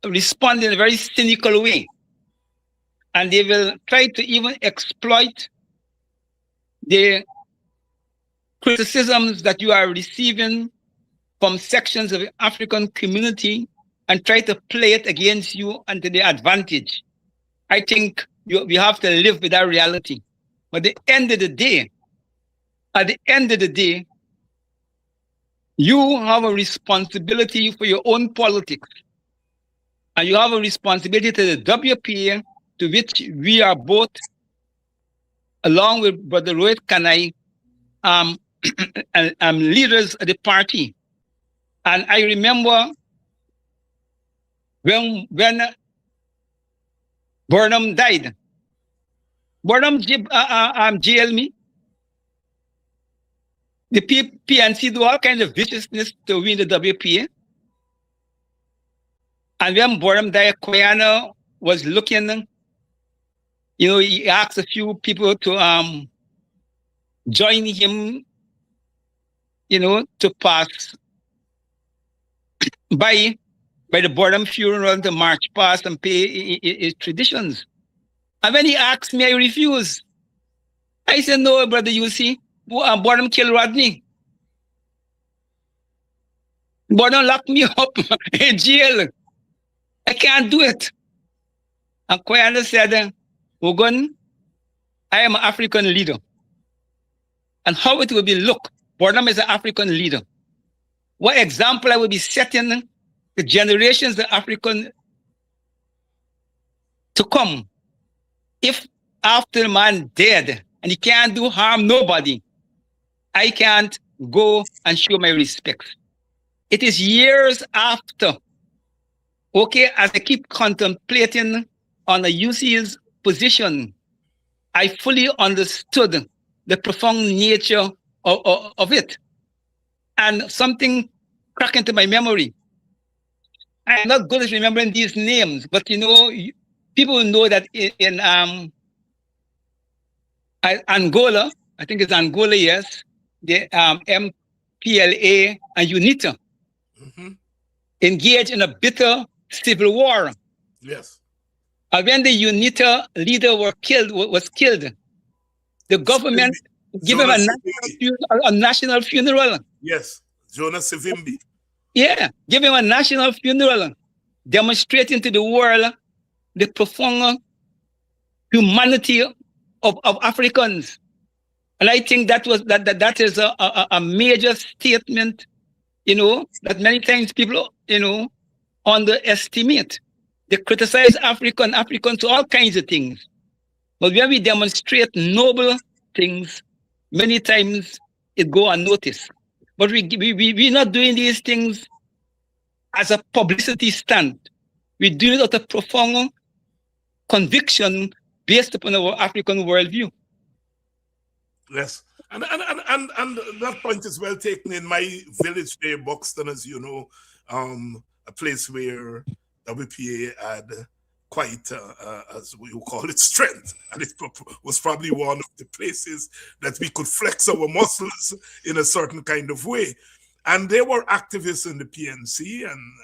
F: respond in a very cynical way, and they will try to even exploit the criticisms that you are receiving from sections of the African community and try to play it against you and to their advantage. I think we have to live with that reality. But at the end of the day, you have a responsibility for your own politics. And you have a responsibility to the WPA, to which we are both, along with Brother Rohit Kanai, leaders of the party. And I remember when Burnham died. Burnham jailed me. The PNC do all kinds of viciousness to win the WPA. And when Burnham died, Koyana was looking, he asked a few people to join him, to pass by the Burnham funeral, to march past and pay his traditions. And when he asked me, I refused. I said, no, brother, you see, Burnham killed Rodney. Burnham locked me up in jail. I can't do it. And Koyana said, Ogun, I am an African leader. And how it will be, look, Burnham is an African leader. What example I will be setting the generations of African to come. If after the man dead and he can't do harm nobody, I can't go and show my respects. It is years after, as I keep contemplating on the UC's position, I fully understood the profound nature of it. And something cracked into my memory. I'm not good at remembering these names, but people know that in Angola, I think it's Angola, yes, the MPLA and UNITA engaged in a bitter civil war.
E: Yes.
F: And when the UNITA leader was killed, the government gave him a national funeral.
E: Yes, Jonas Savimbi.
F: Yeah, give him a national funeral, demonstrating to the world the profound humanity of Africans. And I think that is a major statement, that many times people, underestimate. They criticize Africans to all kinds of things. But when we demonstrate noble things, many times it go unnoticed. But we're not doing these things as a publicity stunt. We do it out of profound conviction based upon our African worldview.
E: Yes. And that point is well taken. In my village there, Buxton, as you know, a place where WPA had quite, as we call it, strength. And it was probably one of the places that we could flex our muscles in a certain kind of way. And there were activists in the PNC and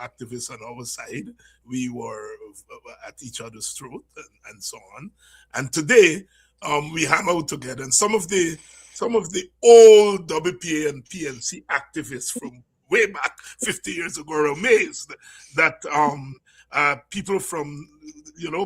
E: activists on our side. We were at each other's throat and so on. And today, we hang out together. And some of the old WPA and PNC activists from way back 50 years ago are amazed that people from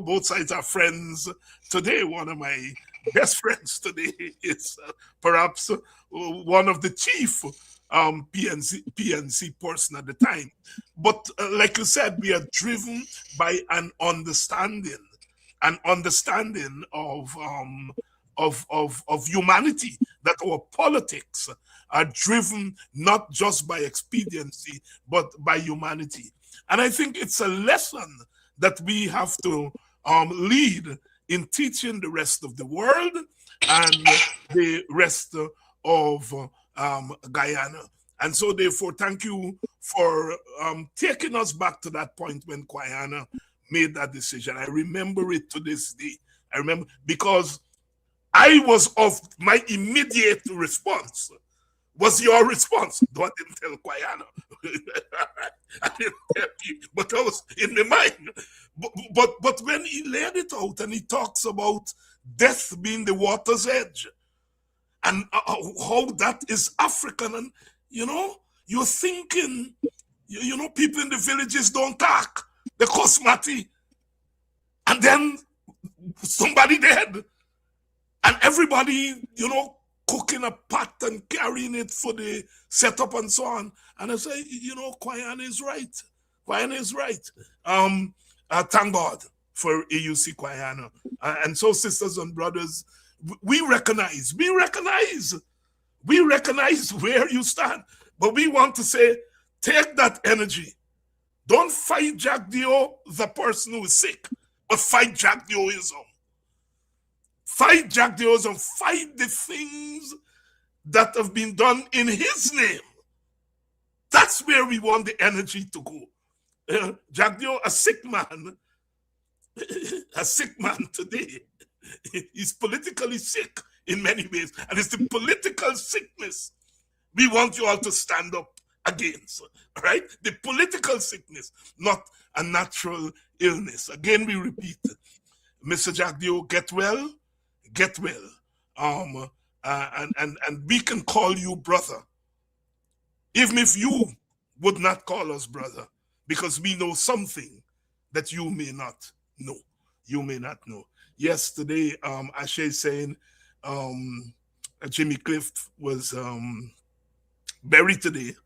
E: both sides are friends today. One of my best friends today is perhaps one of the chief PNC person at the time. But like you said, we are driven by an understanding of humanity, that our politics are driven not just by expediency, but by humanity. And I think it's a lesson that we have to lead in teaching the rest of the world and the rest of Guyana. And so therefore, thank you for taking us back to that point when Guyana made that decision. I remember it to this day. I remember because I was of my immediate response was your response. Though I didn't tell Guyana. I didn't tell you, but I was in my mind. But when he laid it out and he talks about death being the water's edge and how that is African, and you're thinking, people in the villages don't talk. The Kosmati, and then somebody dead, and everybody, cooking a pot and carrying it for the setup and so on. And I say, Guyana is right. Guyana is right. Thank God for AUC Guyana. And so, sisters and brothers, we recognize where you stand, but we want to say, take that energy. Don't fight Jack Dio, the person who is sick, but fight Jack Dioism. Fight Jack Dioism. Fight the things that have been done in his name. That's where we want the energy to go. Jack Dio, a sick man today. He's politically sick in many ways. And it's the political sickness we want you all to stand up against, right? The political sickness, not a natural illness. Again, we repeat, Mr. Jack Dio, get well. And we can call you brother, even if you would not call us brother, because we know something that you may not know. Yes, today, Ashe is saying Jimmy Cliff was buried today.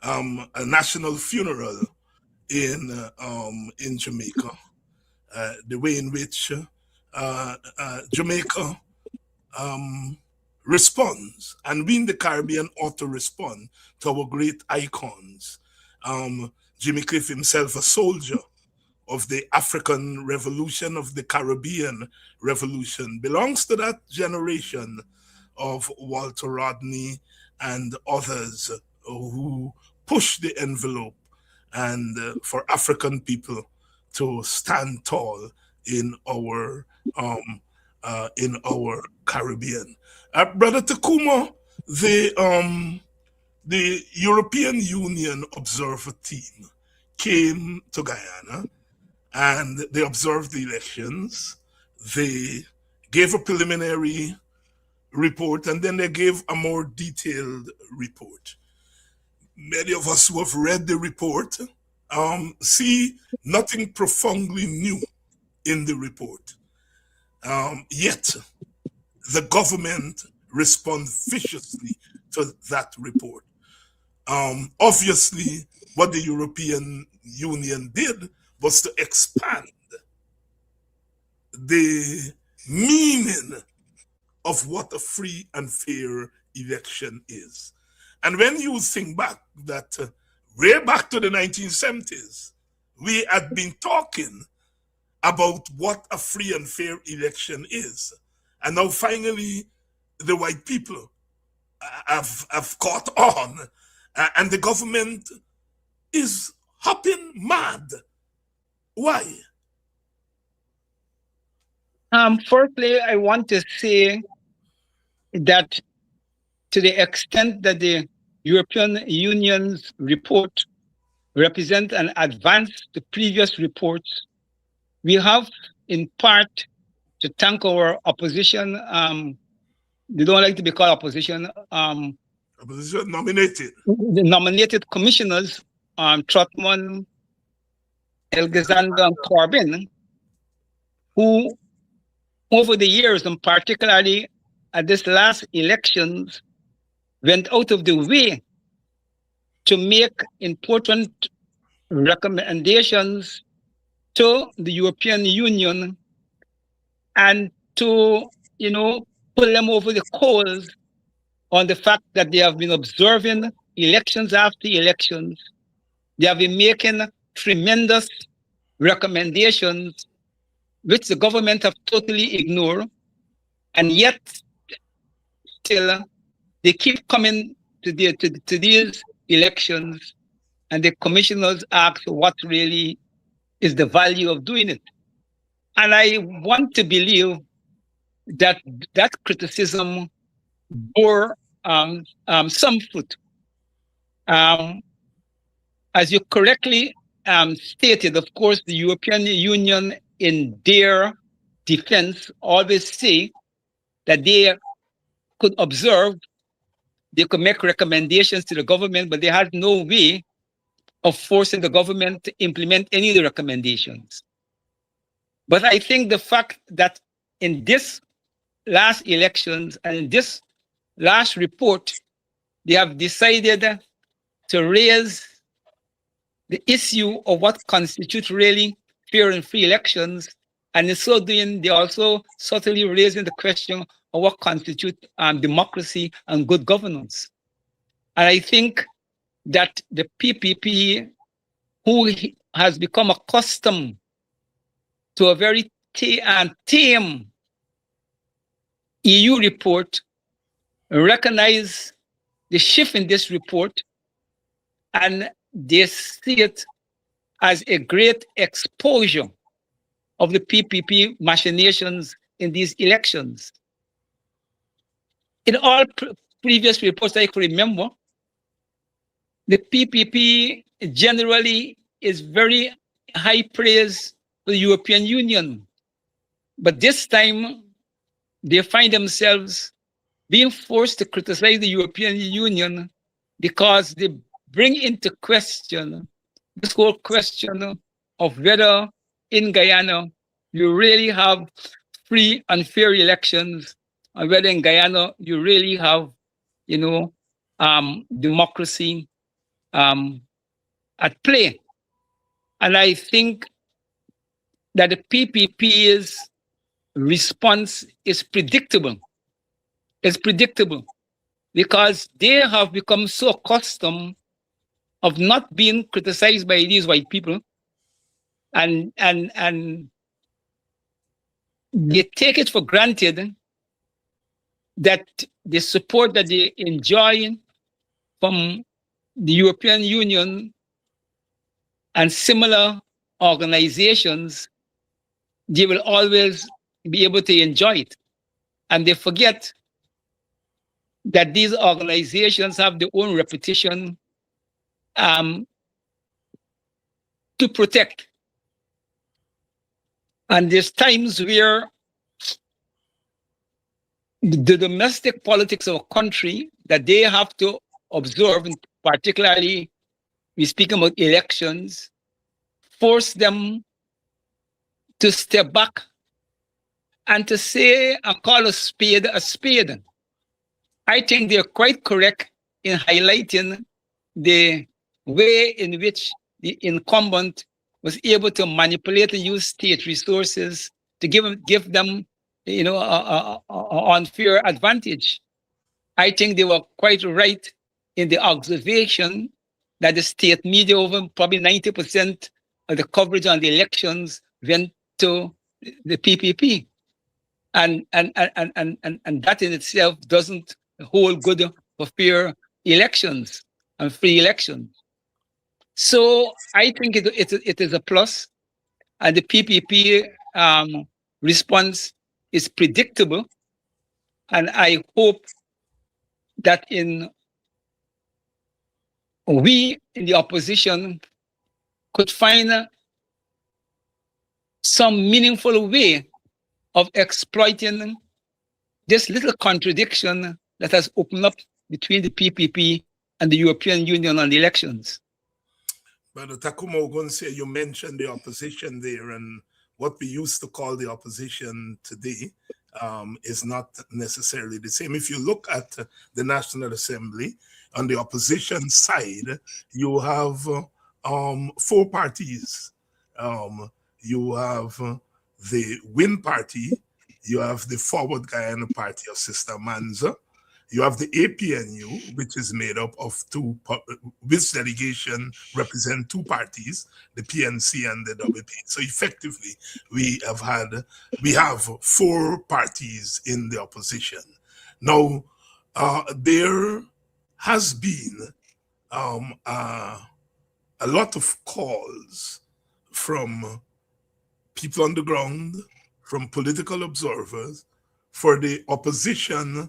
E: A national funeral in Jamaica. The way in which Jamaica responds, and we in the Caribbean ought to respond to our great icons. Jimmy Cliff himself, a soldier of the African Revolution, of the Caribbean Revolution, belongs to that generation of Walter Rodney and others who push the envelope and for African people to stand tall in our Caribbean. Brother Tacuma, the European Union observer team came to Guyana and they observed the elections. They gave a preliminary report and then they gave a more detailed report. Many of us who have read the report see nothing profoundly new in the report. Yet the government respond viciously to that report. Obviously, what the European Union did was to expand the meaning of what a free and fair election is. And when you think back that way back to the 1970s, we had been talking about what a free and fair election is. And now finally, the white people have caught on, and the government is hopping mad. Why?
F: Firstly, I want to say that to the extent that the European Union's report represents an advance to previous reports, we have in part to thank our opposition. They don't like to be called opposition.
E: Opposition nominated.
F: The nominated commissioners, Trotman, Alexander, and Corbyn, who over the years, and particularly at this last elections, went out of the way to make important recommendations to the European Union and to, pull them over the coals on the fact that they have been observing elections after elections. They have been making tremendous recommendations which the government have totally ignored, and yet still they keep coming to these elections, and the commissioners ask what really is the value of doing it. And I want to believe that that criticism bore some fruit. As you correctly stated, of course, the European Union in their defense always say that they could observe, they could make recommendations to the government, but they had no way of forcing the government to implement any of the recommendations. But I think the fact that in this last elections and in this last report, they have decided to raise the issue of what constitutes really fair and free elections. And in so doing, they also subtly raising the question of what constitutes democracy and good governance. And I think that the PPP, who has become accustomed to a very tame EU report, recognize the shift in this report, and they see it as a great exposure of the PPP machinations in these elections. In all previous reports I can remember, the PPP generally is very high praise for the European Union. But this time, they find themselves being forced to criticize the European Union because they bring into question this whole question of whether in Guyana you really have free and fair elections, and whether in Guyana you really have, democracy at play. And I think that the PPP's response is predictable. It's predictable because they have become so accustomed of not being criticized by these white people, and they take it for granted that the support that they enjoy from the European Union and similar organizations, they will always be able to enjoy it. And they forget that these organizations have their own reputation to protect. And there's times where the domestic politics of a country that they have to observe, and particularly we speak about elections, force them to step back and to say and call a spade a spade. I think they're quite correct in highlighting the way in which the incumbent was able to manipulate and use state resources to give them, a unfair advantage. I think they were quite right in the observation that the state media, over probably 90% of the coverage on the elections went to the PPP. And that in itself doesn't hold good for fair elections and free elections. So I think it is a plus, and the PPP response is predictable, and I hope that we in the opposition could find some meaningful way of exploiting this little contradiction that has opened up between the PPP and the European Union on the elections.
E: But Tacuma Ogunseye, you mentioned the opposition there, and what we used to call the opposition today is not necessarily the same. If you look at the National Assembly, on the opposition side, you have 4 parties. You have the Win Party, you have the Forward Guyana Party of Sister Manza, you have the APNU, which is made up of which delegation represent 2 parties, the PNC and the WP. So effectively, we have 4 parties in the opposition. Now, there has been a lot of calls from people on the ground, from political observers, for the opposition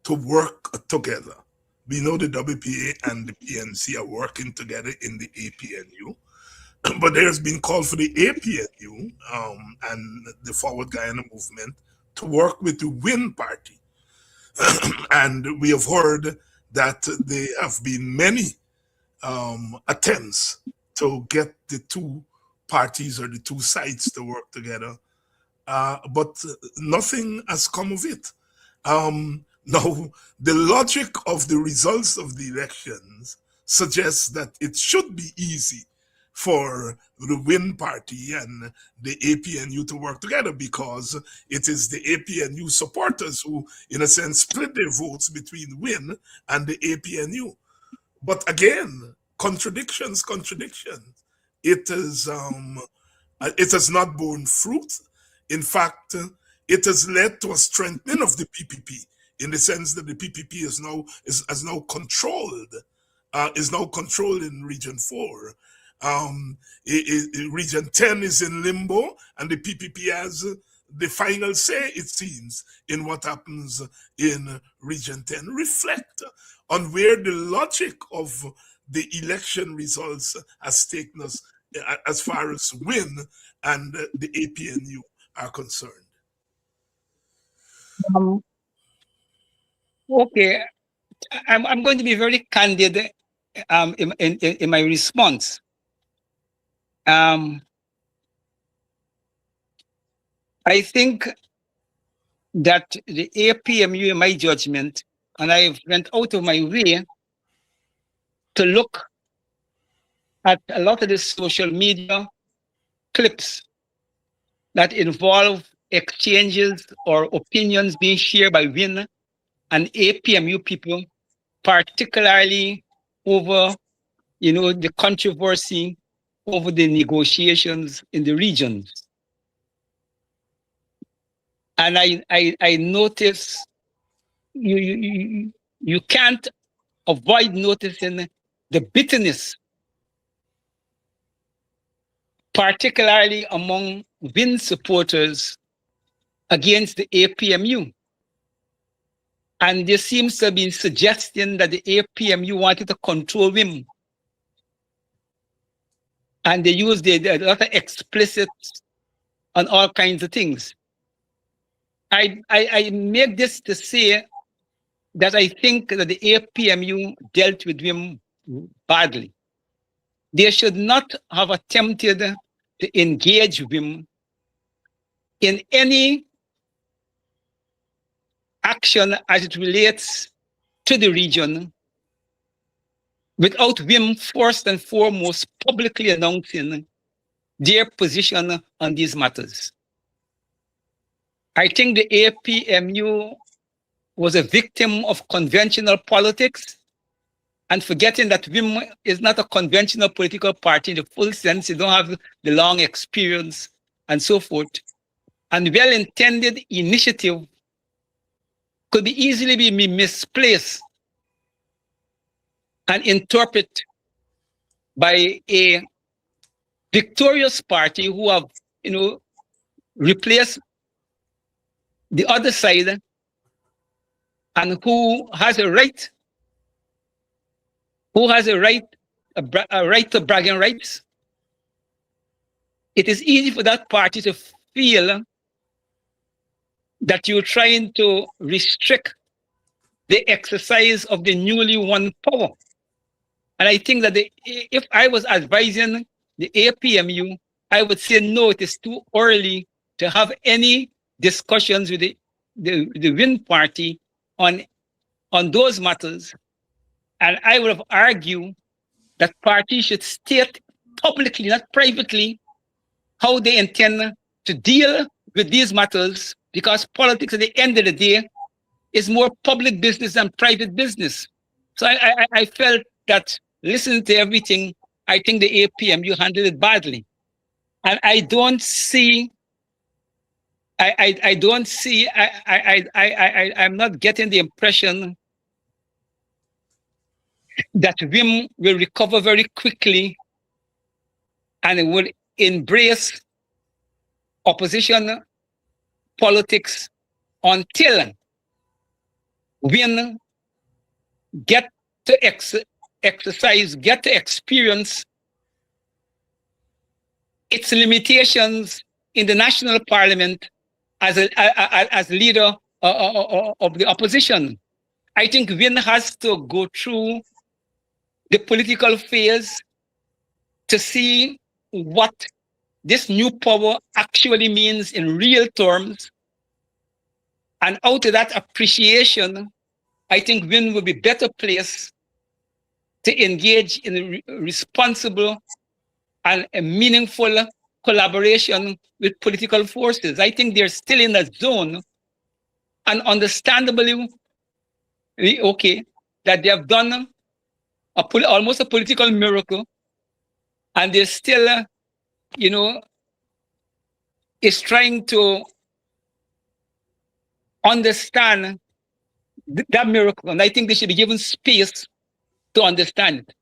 E: to work together. We know the WPA and the PNC are working together in the APNU, but there's been call for the APNU and the Forward Guyana movement to work with the Win Party. And we have heard that there have been many attempts to get the 2 parties or the 2 sides to work together, but nothing has come of it. Now, the logic of the results of the elections suggests that it should be easy for the Win Party and the APNU to work together, because it is the APNU supporters who, in a sense, split their votes between Win and the APNU. But again, contradictions. It has not borne fruit. In fact, it has led to a strengthening of the PPP, in the sense that the PPP is now controlled in Region 4. Region 10 is in limbo, and the PPP has the final say, it seems, in what happens in Region 10. Reflect on where the logic of the election results has taken us as far as Win and the APNU are concerned.
F: Okay, I'm going to be very candid in my response. I think that the APMU, in my judgment, and I went out of my way to look at a lot of the social media clips that involve exchanges or opinions being shared by WIN and APMU people, particularly over, the controversy over the negotiations in the regions. And I notice you can't avoid noticing the bitterness, particularly among WIN supporters against the APMU. And there seems to have been suggestion that the APMU wanted to control WIN. And they used a lot of explicits on all kinds of things. I make this to say that I think that the APMU dealt with WIN badly. They should not have attempted to engage WIN in any action as it relates to the region without WIM first and foremost publicly announcing their position on these matters. I think the APMU was a victim of conventional politics and forgetting that WIM is not a conventional political party in the full sense. You don't have the long experience and so forth. And well-intended initiative could be easily be misplaced and interpreted by a victorious party who have, replaced the other side and who has a right to bragging rights. It is easy for that party to feel that you're trying to restrict the exercise of the newly won power. And I think that if I was advising the APMU, I would say, no, it is too early to have any discussions with the WIN party on those matters. And I would have argued that parties should state publicly, not privately, how they intend to deal with these matters, because politics at the end of the day is more public business than private business. So I felt that listening to everything, I think the APMU handled it badly. And I'm not getting the impression that WIM will recover very quickly and it will embrace opposition politics until WIM get to exercise, get to experience its limitations in the national parliament as leader of the opposition. I think WIN has to go through the political phase to see what this new power actually means in real terms. And out of that appreciation, I think WIN will be better placed to engage in a responsible and a meaningful collaboration with political forces. I think they're still in that zone, and understandably, okay, that they have done almost a political miracle, and they're still, is trying to understand that miracle. And I think they should be given space to understand it.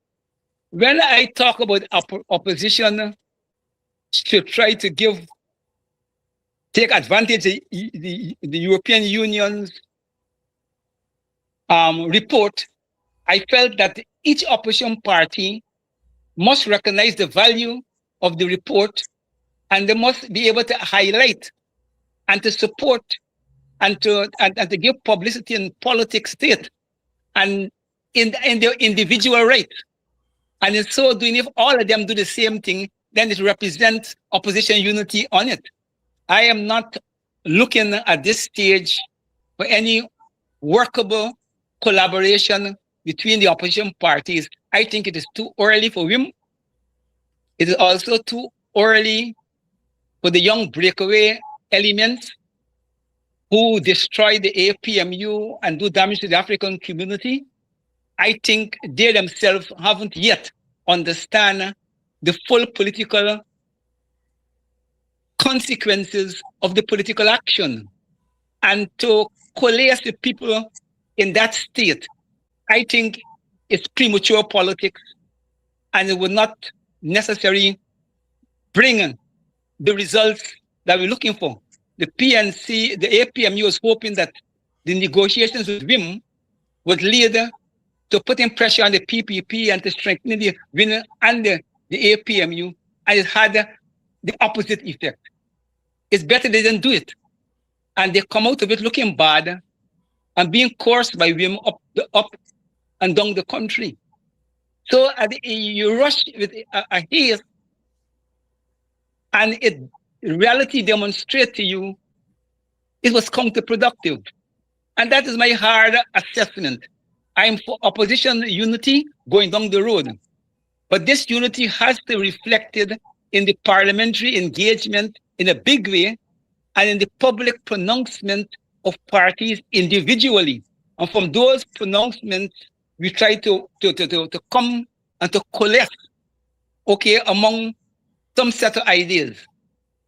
F: When I talk about opposition should try to take advantage of the European Union's report, I felt that each opposition party must recognize the value of the report, and they must be able to highlight and to support and to give publicity in politics state and in their individual right. And in so doing, if all of them do the same thing, then it represents opposition unity on it. I am not looking at this stage for any workable collaboration between the opposition parties. I think it is too early for WIM. It is also too early for the young breakaway elements who destroy the APMU and do damage to the African community. I think they themselves haven't yet understand the full political consequences of the political action. And to coalesce the people in that state, I think it's premature politics, and it will not necessarily bring the results that we're looking for. The PNC, the APMU is hoping that the negotiations with WIM would lead to putting pressure on the PPP and to strengthen the WIN and the APMU, and it had the opposite effect. It's better they didn't do it. And they come out of it looking bad and being coerced by WIM up and down the country. So you rush with a haste, and reality demonstrates to you it was counterproductive. And that is my hard assessment. I'm for opposition unity going down the road. But this unity has to be reflected in the parliamentary engagement in a big way and in the public pronouncement of parties individually. And from those pronouncements, we try to come and to collect, okay, among some set of ideas.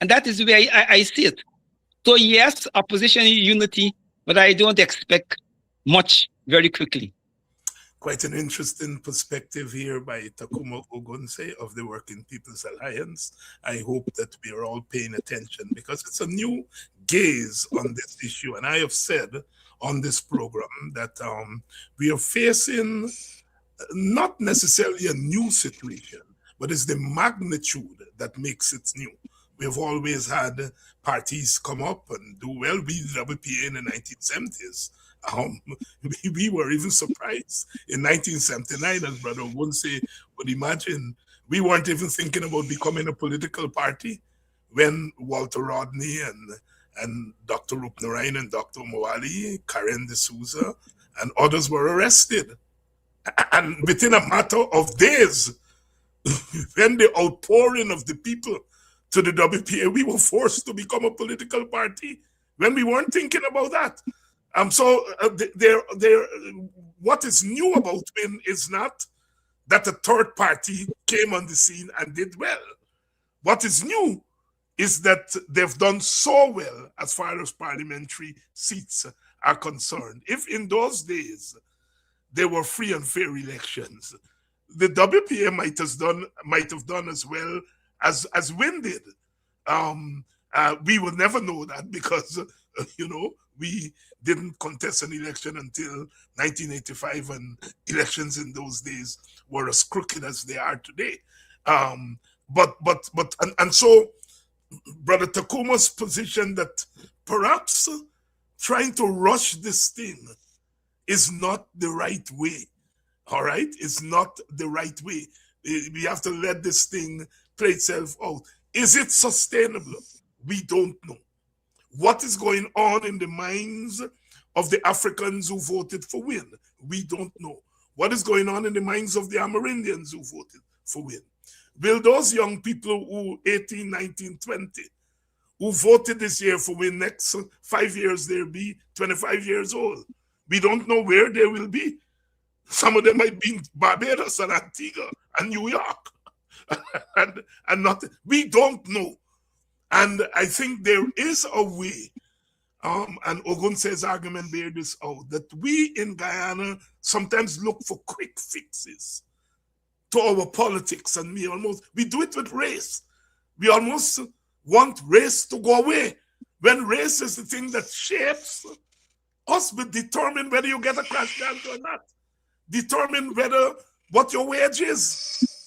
F: And that is where I see it. So yes, opposition unity, but I don't expect much very quickly.
E: Quite an interesting perspective here by Tacuma Ogunseye of the Working People's Alliance. I hope that we are all paying attention because it's a new gaze on this issue. And I have said on this program that we are facing not necessarily a new situation, but it's the magnitude that makes it new. We've always had parties come up and do well. We, the WPA in the 1970s, we were even surprised in 1979, as Brother Ogunseye would imagine. We weren't even thinking about becoming a political party when Walter Rodney and Dr. Rupnarayan and Dr. Moali, Karen D'Souza, and others were arrested. And within a matter of days, when the outpouring of the people to the WPA, we were forced to become a political party when we weren't thinking about that. What is new about WIN is not that a third party came on the scene and did well. What is new is that they've done so well as far as parliamentary seats are concerned. If in those days there were free and fair elections, the WPA might have done as well as WIN did. We will never know that because we didn't contest an election until 1985, and elections in those days were as crooked as they are today. So Brother Tacuma's position that perhaps trying to rush this thing is not the right way. All right, it's not the right way. We have to let this thing play itself out. Is it sustainable? We don't know. What is going on in the minds of the Africans who voted for WIN? We don't know. What is going on in the minds of the Amerindians who voted for WIN? Will those young people who 18, 19, 20, who voted this year for WIN, next 5 years they'll be 25 years old? We don't know where they will be. Some of them might be in Barbados and Antigua and New York. and not, we don't know. And I think there is a way, and Ogunseye's argument bear this out, that we in Guyana sometimes look for quick fixes to our politics, and we do it with race. We almost want race to go away, when race is the thing that shapes us, but determine whether you get a crash dance or not, determine whether what your wage is.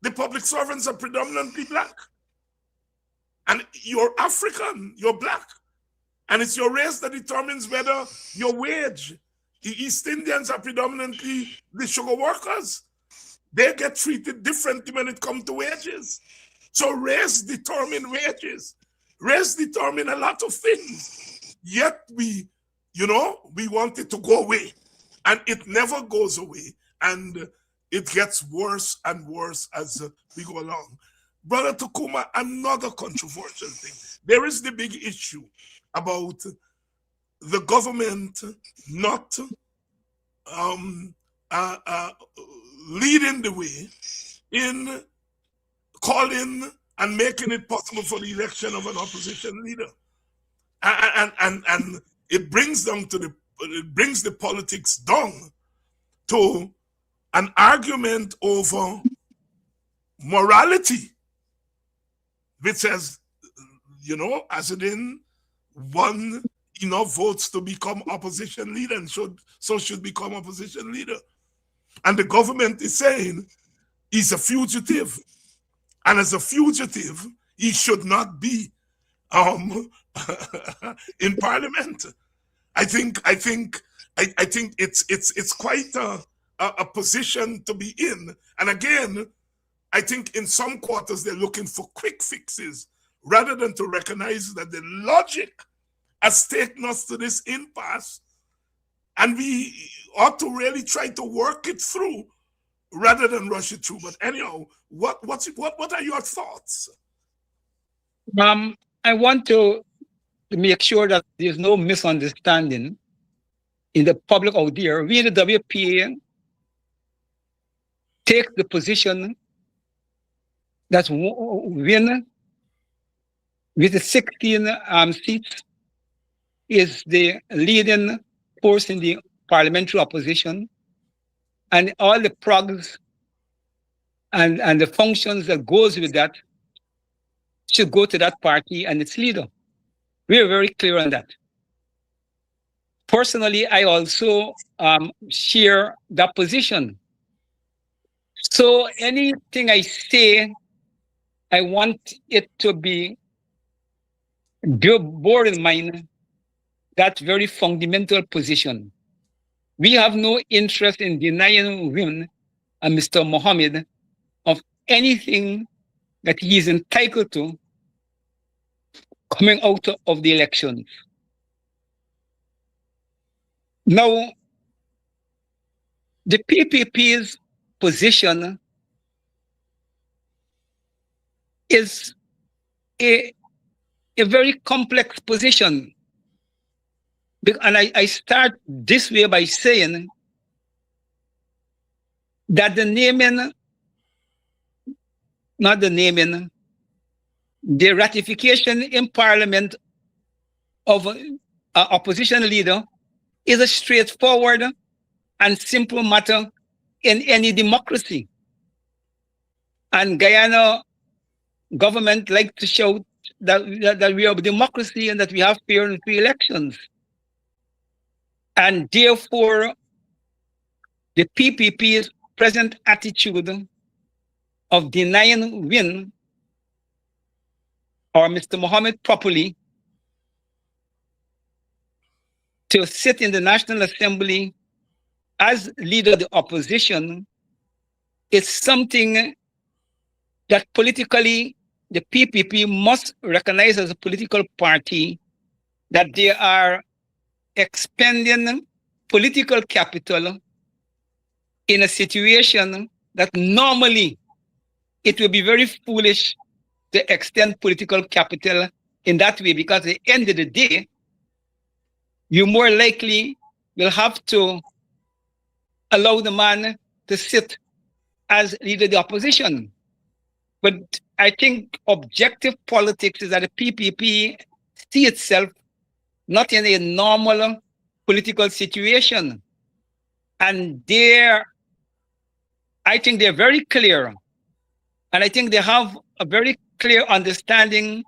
E: The public servants are predominantly black. And you're African, you're black. And it's your race that determines whether your wage. The East Indians are predominantly the sugar workers. They get treated differently when it comes to wages. So race determines wages. Race determines a lot of things. Yet we want it to go away. And it never goes away. And it gets worse and worse as we go along. Brother Tacuma, another controversial thing. There is the big issue about the government not leading the way in calling and making it possible for the election of an opposition leader. And it brings the politics down to an argument over morality, which says, as it in won enough votes to become opposition leader and should become opposition leader. And the government is saying he's a fugitive. And as a fugitive, he should not be in parliament. I think it's quite a position to be in. And again, I think in some quarters they're looking for quick fixes rather than to recognize that the logic has taken us to this impasse And we ought to really try to work it through rather than rush it through. But anyhow, what are your thoughts?
F: I want to make sure that there's no misunderstanding in the public out there. We in the WPA take the position that win with the 16 seats is the leading force in the parliamentary opposition, and all the progs and the functions that goes with that should go to that party and its leader. We are very clear on that. Personally, I also share that position. So anything I say, I want it to be borne in mind that very fundamental position. We have no interest in denying women and Mr. Mohammed of anything that he is entitled to coming out of the elections. Now, the PPP's position is a very complex position. And I start this way by saying that the ratification in Parliament of an opposition leader is a straightforward and simple matter in any democracy. And Guyana government like to show that we are a democracy and that we have fair and free elections. And therefore, the PPP's present attitude of denying win or Mr. Mohammed properly to sit in the National Assembly as leader of the opposition is something that politically the PPP must recognize as a political party, that they are expending political capital in a situation that normally it will be very foolish to extend political capital in that way, because at the end of the day, you more likely will have to allow the man to sit as leader of the opposition. But I think objective politics is that the PPP see itself not in a normal political situation. And I think they're very clear. And I think they have a very clear understanding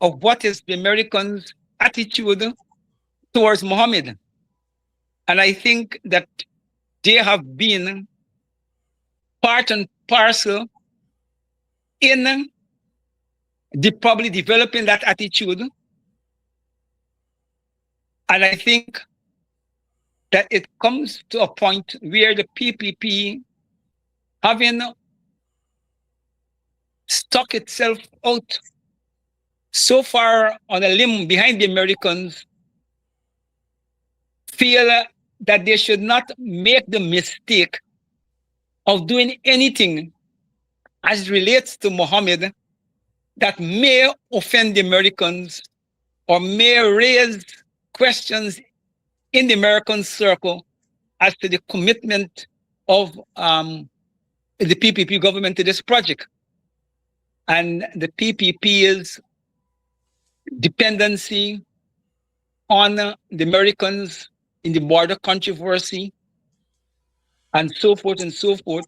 F: of what is the Americans' attitude towards Mohammed. And I think that they have been part and parcel in probably developing that attitude. And I think that it comes to a point where the PPP, having stuck itself out so far on a limb behind the Americans, feel that they should not make the mistake of doing anything as it relates to Mohammed that may offend the Americans or may raise questions in the American circle as to the commitment of the PPP government to this project. And the PPP's dependency on the Americans in the border controversy and so forth and so forth.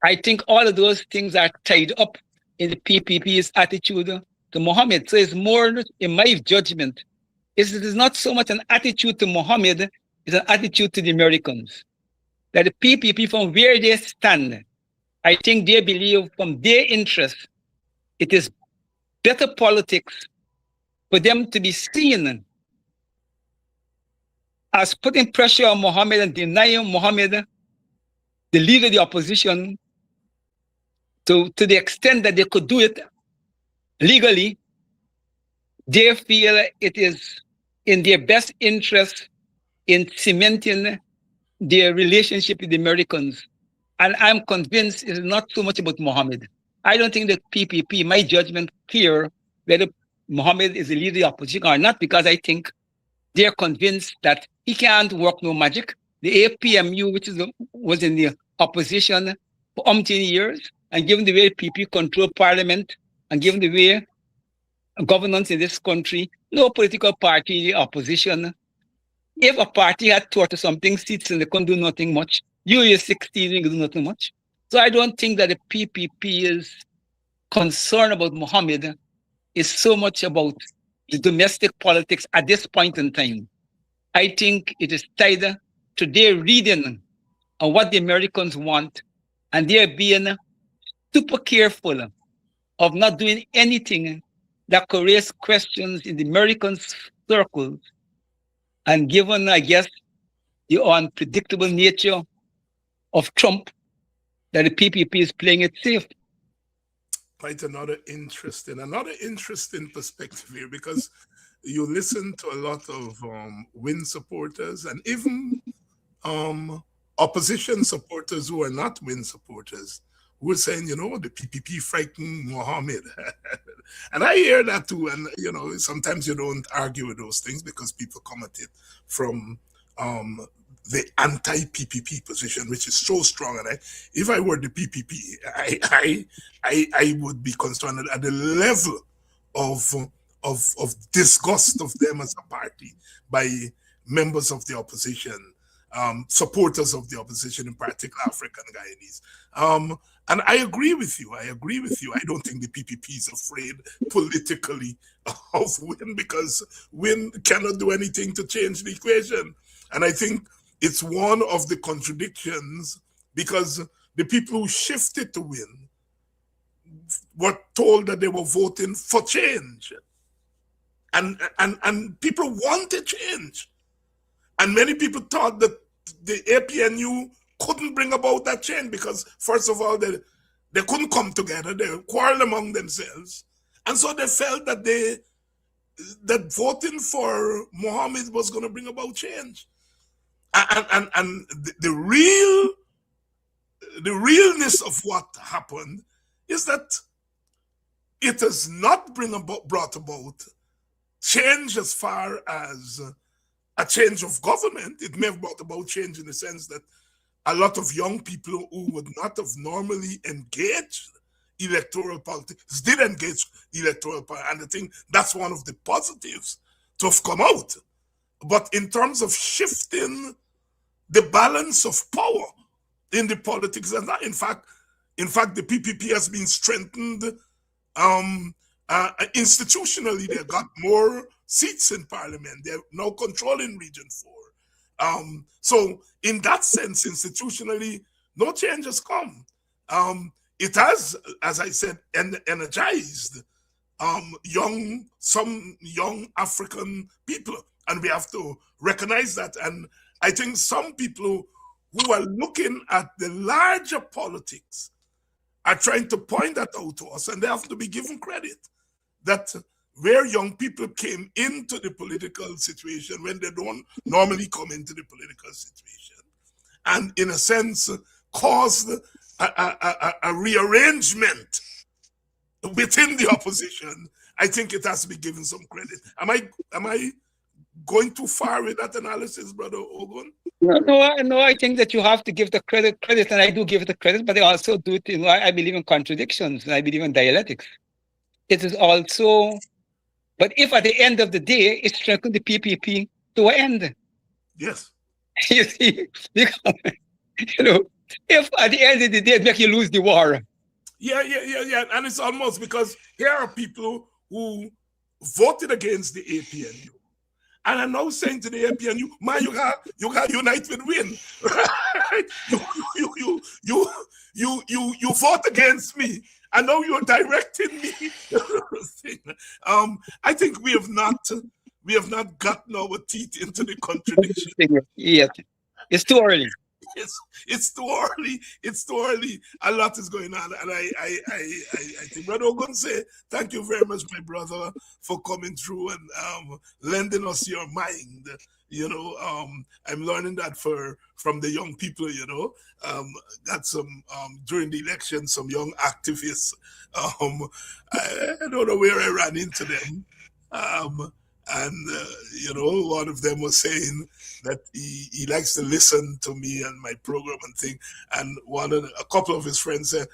F: I think all of those things are tied up in the PPP's attitude to Mohammed. So it's more, in my judgment, it is not so much an attitude to Mohammed, it's an attitude to the Americans. That the PPP, from where they stand, I think they believe from their interest, it is better politics for them to be seen as putting pressure on Mohammed and denying Mohammed the leader of the opposition to the extent that they could do it legally. They feel it is in their best interest in cementing their relationship with the Americans. And I'm convinced it's not so much about Mohammed. I don't think that PPP, my judgment here, whether Mohammed is the leader of the opposition or not, because I think they're convinced that he can't work no magic. The APMU, which was in the opposition for umpteen years, and given the way PP control parliament, and given the way governance in this country, no political party in the opposition. If a party had 20 something seats and they couldn't do nothing much, you 16, you can do nothing much. So I don't think that the PPP is concerned about Mohammed. It's so much about the domestic politics at this point in time. I think it is tied to their reading of what the Americans want, and they're being super careful of not doing anything that could raise questions in the American circles. And given, I guess, the unpredictable nature of Trump, that the PPP is playing it safe.
E: Quite another interesting perspective here, because you listen to a lot of Win supporters and even opposition supporters who are not Win supporters, who are saying, you know, the PPP frightened Mohammed. And I hear that too. And, you know, sometimes you don't argue with those things because people come at it from the anti-PPP position, which is so strong. And if I were the PPP, I would be concerned at the level of disgust of them as a party by members of the opposition, supporters of the opposition, in particular African Guyanese. And I agree with you. I don't think the PPP is afraid politically of Win, because Win cannot do anything to change the equation. And I think it's one of the contradictions, because the people who shifted to Win were told that they were voting for change. And people wanted change. And many people thought that the APNU couldn't bring about that change because, first of all, they couldn't come together. They quarreled among themselves. And so they felt that that voting for Mohammed was going to bring about change. And the realness of what happened is that it has not brought about change as far as a change of government. It may have brought about change in the sense that a lot of young people who would not have normally engaged electoral politics did engage electoral politics. And I think that's one of the positives to have come out. But in terms of shifting the balance of power in the politics, and that, in fact, the PPP has been strengthened institutionally. They got more seats in parliament. They're now controlling Region 4. So in that sense, institutionally, no change has come. It has, as I said, energized some young African people, and we have to recognize that. And I think some people who are looking at the larger politics are trying to point that out to us, and they have to be given credit that where young people came into the political situation when they don't normally come into the political situation, and in a sense caused a rearrangement within the opposition. I think it has to be given some credit. Am I going too far with that analysis, Brother Ogun?
F: No, I think that you have to give the credit, and I do give the credit, but I also do it, I believe in contradictions, and I believe in dialectics. It is also, but if at the end of the day, it strengthens the PPP to an end.
E: Yes.
F: You see, because, if at the end of the day, it makes you lose the war.
E: Yeah. And it's almost because here are people who voted against the APNU. And I'm now saying to the APNU, man, you got unite with Win. You fought against me, and now you're directing me. I think we have not gotten our teeth into the contradiction.
F: Yes, it's too early.
E: It's too early. It's too early. A lot is going on, and I think Brother Ogunseye, thank you very much, my brother, for coming through and lending us your mind. I'm learning that from the young people. Got some during the election, some young activists. I don't know where I ran into them. One of them was saying that he likes to listen to me and my program and thing. And a couple of his friends said,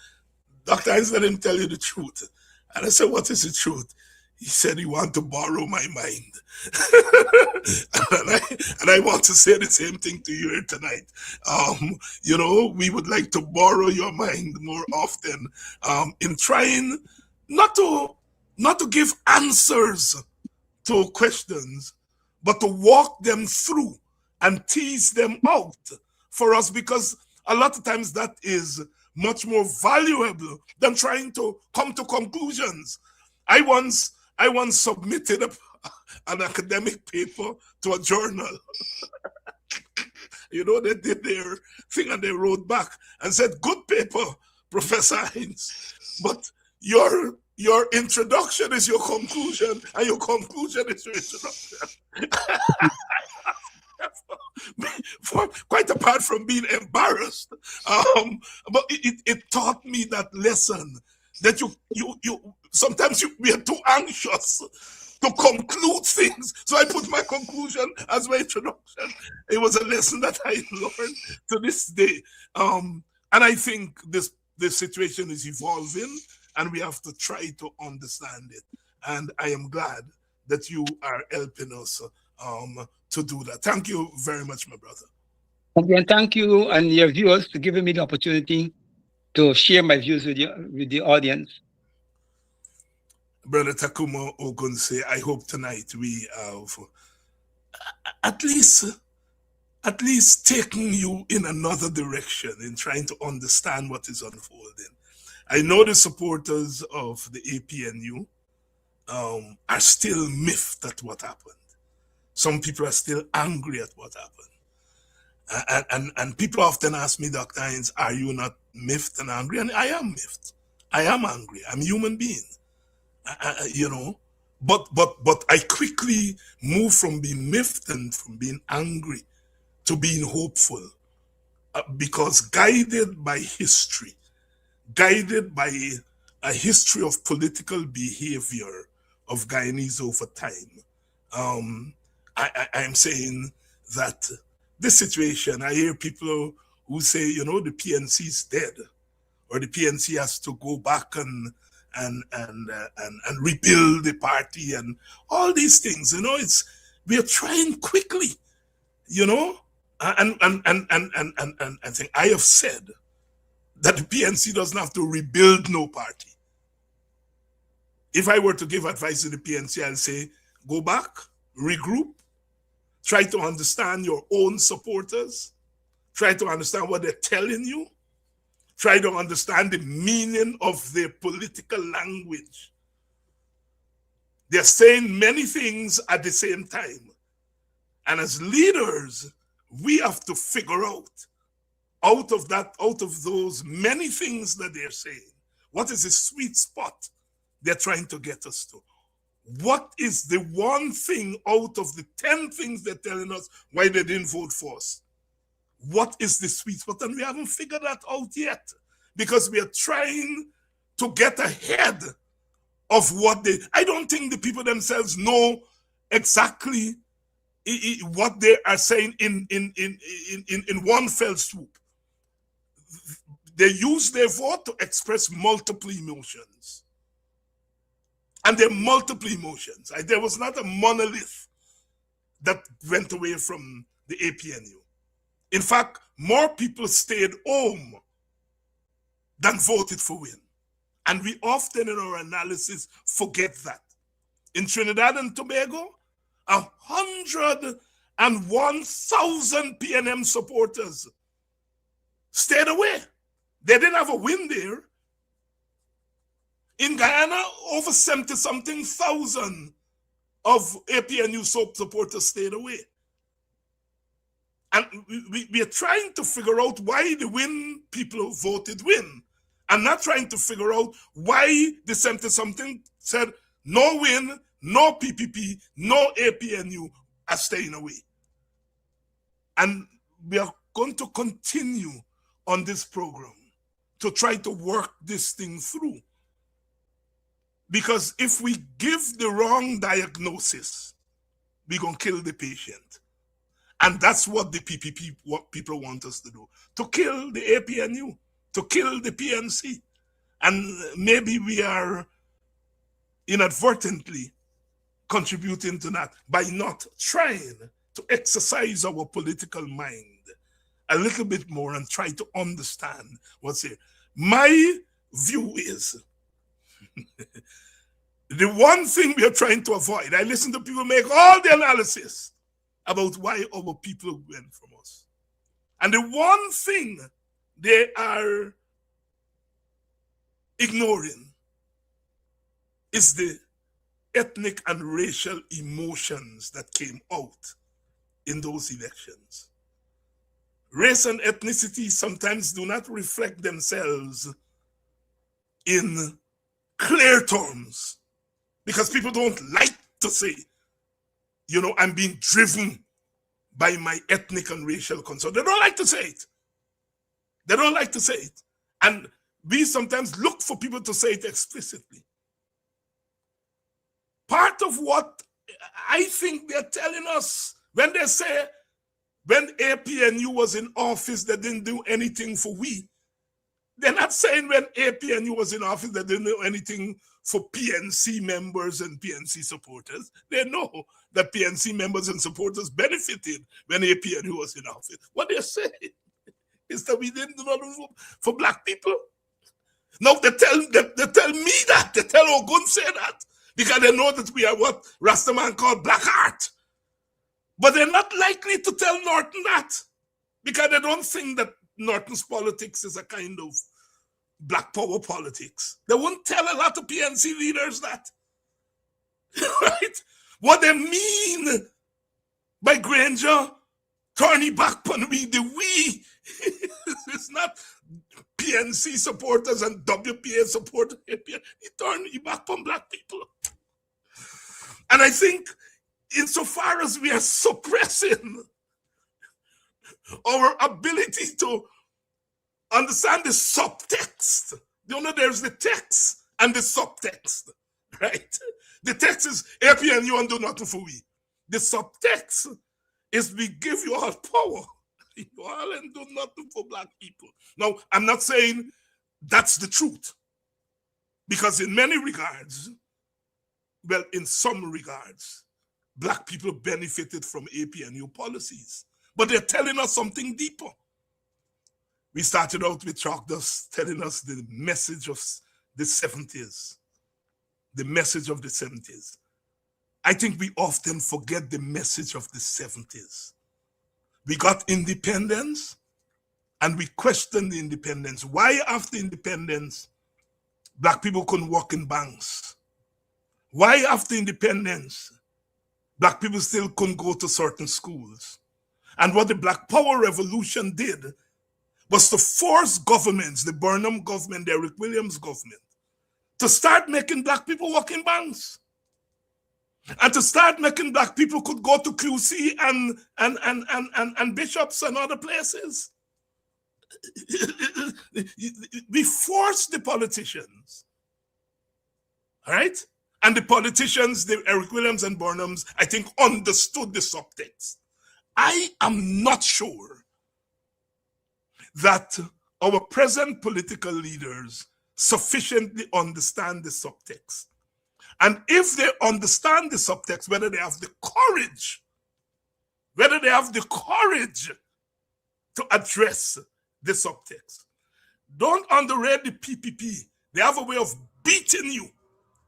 E: Dr. Hines, let him tell you the truth. And I said, what is the truth? He said he want to borrow my mind. and I want to say the same thing to you here tonight. We would like to borrow your mind more often in trying not to give answers to questions, but to walk them through and tease them out for us, because a lot of times that is much more valuable than trying to come to conclusions. I once submitted an academic paper to a journal. They did their thing and they wrote back and said, good paper, Professor Hines, but your introduction is your conclusion, and your conclusion is your introduction. Quite apart from being embarrassed, but it taught me that lesson that you sometimes we are too anxious to conclude things. So I put my conclusion as my introduction. It was a lesson that I learned to this day, and I think this situation is evolving, and we have to try to understand it. And I am glad that you are helping us to do that. Thank you very much, my brother.
F: And thank you and your viewers for giving me the opportunity to share my views with the audience.
E: Brother Tacuma Ogunseye, I hope tonight we have at least taking you in another direction in trying to understand what is unfolding. I know the supporters of the APNU are still miffed at what happened. Some people are still angry at what happened. And people often ask me, Dr. Hines, are you not miffed and angry? And I am miffed. I am angry. I'm a human being. But I quickly move from being miffed and from being angry to being hopeful, because guided by history, guided by a history of political behavior of Guyanese over time, I'm saying that this situation, I hear people who say, the PNC is dead, or the PNC has to go back and rebuild the party and all these things. We are trying quickly, and I think I have said that the PNC doesn't have to rebuild no party. If I were to give advice to the PNC, I'll say, go back, regroup, try to understand your own supporters, try to understand what they're telling you, try to understand the meaning of their political language. They're saying many things at the same time. And as leaders, we have to figure out of those many things that they're saying, what is the sweet spot they're trying to get us to? What is the one thing out of the 10 things they're telling us why they didn't vote for us? What is the sweet spot? And we haven't figured that out yet, because we are trying to get ahead of I don't think the people themselves know exactly what they are saying in one fell swoop. They use their vote to express multiple emotions. And there are multiple emotions. There was not a monolith that went away from the APNU. In fact, more people stayed home than voted for win. And we often in our analysis forget that. In Trinidad and Tobago, 101,000 PNM supporters stayed away. They didn't have a win there. In Guyana, over 70-something thousand of APNU supporters stayed away. And we are trying to figure out why the Win people voted Win. And not trying to figure out why the 70-something said no Win, no PPP, no APNU are staying away. And we are going to continue on this program to try to work this thing through. Because if we give the wrong diagnosis, we're going to kill the patient. And that's what the PPP, what people want us to do, to kill the APNU, to kill the PNC. And maybe we are inadvertently contributing to that by not trying to exercise our political mind a little bit more and try to understand what's here. My view is the one thing we are trying to avoid. I listen to people make all the analysis about why our people went from us. And the one thing they are ignoring is the ethnic and racial emotions that came out in those elections. Race and ethnicity sometimes do not reflect themselves in clear terms because people don't like to say, you know, I'm being driven by my ethnic and racial concern. They don't like to say it. They don't like to say it. And we sometimes look for people to say it explicitly. Part of what I think they're telling us when they say when APNU was in office, they didn't do anything for we. They're not saying when APNU was in office, they didn't do anything for PNC members and PNC supporters. They know that PNC members and supporters benefited when APNU was in office. What they're saying is that we didn't do nothing for black people. No, they tell me that. They tell Ogunseye that. Because they know that we are what Rastaman called black heart. But they're not likely to tell Norton that. Because they don't think that Norton's politics is a kind of black power politics. They won't tell a lot of PNC leaders that. Right? What they mean by Granger turning back on we, the we, it's not PNC supporters and WPA supporters. He turned back on black people. And I think insofar as we are suppressing our ability to understand the subtext, you know, there's the text and the subtext, right? The text is APNU and do nothing for we. The subtext is we give you all power. You all and do nothing for black people. Now, I'm not saying that's the truth. Because in many regards, well, in some regards, black people benefited from APNU policies. But they're telling us something deeper. We started out with Chalk Dust telling us the message of the 70s. The message of the 70s. I think we often forget the message of the 70s. We got independence and we questioned the independence. Why after independence, black people couldn't work in banks? Why after independence, black people still couldn't go to certain schools? And what the Black Power Revolution did was to force governments, the Burnham government, the Eric Williams government, to start making black people work in banks. And to start making black people could go to QC and bishops and other places. We forced the politicians, all right? And the politicians, the Eric Williams and Burnhams, I think understood the subtext. I am not sure that our present political leaders sufficiently understand the subtext. And if they understand the subtext, whether they have the courage to address the subtext. Don't underrate the PPP. They have a way of beating you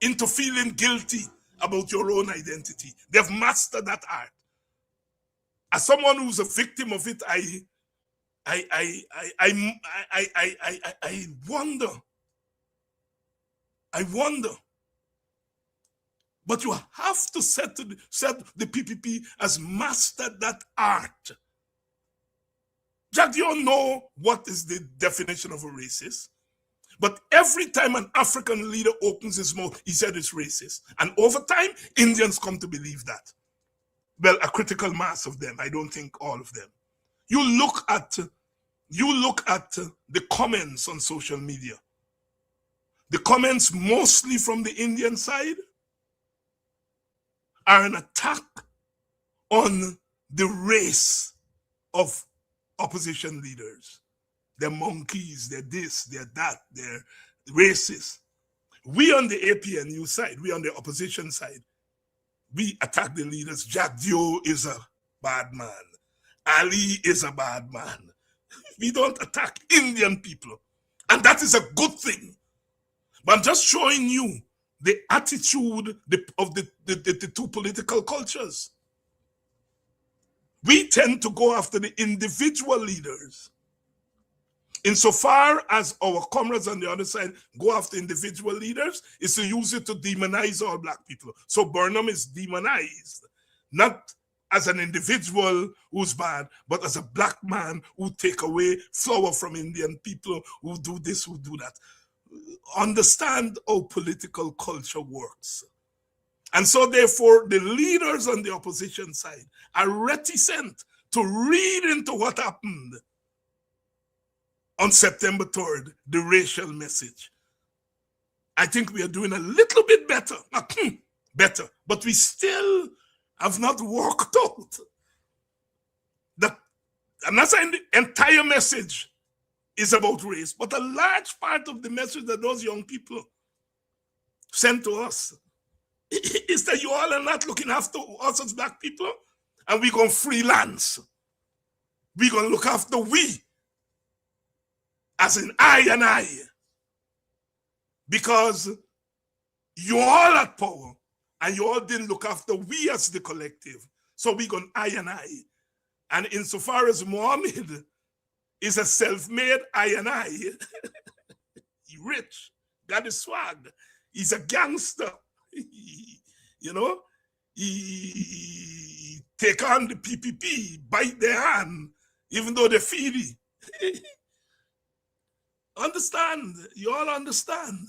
E: into feeling guilty about your own identity. They've mastered that art. As someone who's a victim of it, I wonder. But you have to set the PPP has mastered that art Jack, do you know what is the definition of a racist? But every time an African leader opens his mouth, he said it's racist. And over time, Indians come to believe that. Well, a critical mass of them. I don't think all of them. You look at the comments on social media. The comments, mostly from the Indian side, are an attack on the race of opposition leaders. They're monkeys, they're this, they're that, they're racist. We on the APNU side, we on the opposition side, we attack the leaders. Jack Dio is a bad man. Ali is a bad man. We don't attack Indian people. And that is a good thing. But I'm just showing you the attitude of the two political cultures. We tend to go after the individual leaders. Insofar as our comrades on the other side go after individual leaders, is to use it to demonize all black people. So Burnham is demonized, not as an individual who's bad, but as a black man who take away flower from Indian people, who do this, who do that. Understand how political culture works. And so therefore, the leaders on the opposition side are reticent to read into what happened on September 3rd, the racial message. I think we are doing a little bit better, better, but we still have not worked out that. I'm not saying the entire message is about race, but a large part of the message that those young people sent to us is that you all are not looking after us as black people, and we're going to freelance. We're going to look after we, as in I and I, because you all had power and you all didn't look after we as the collective. So we're going I and I. And insofar as Muhammad is a self-made I and I, he rich, got his swag, he's a gangster, you know, he take on the PPP, bite their hand, even though they're feedy. Understand, you all understand.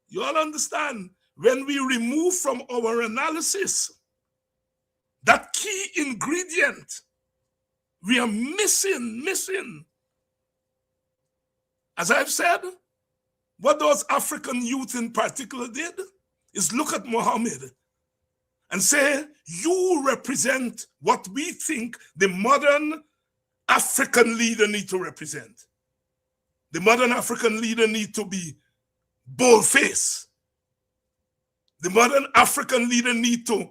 E: You all understand, when we remove from our analysis that key ingredient, we are missing. As I've said, what those African youth in particular did is look at Muhammad and say, you represent what we think the modern African leader need to represent. The modern African leader need to be bold-faced. The modern African leader need to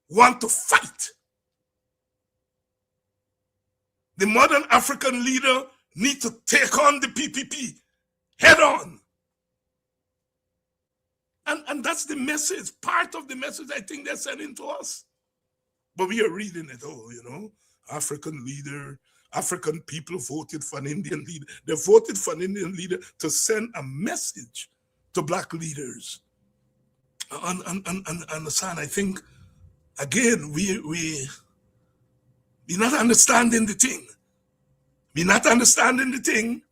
E: want to fight. The modern African leader need to take on the PPP head on. And that's the message, part of the message I think they're sending to us. But we are reading it all, you know. African leader, African people voted for an Indian leader. They voted for an Indian leader to send a message to black leaders. And son, I think, again, we're not understanding the thing. We're not understanding the thing.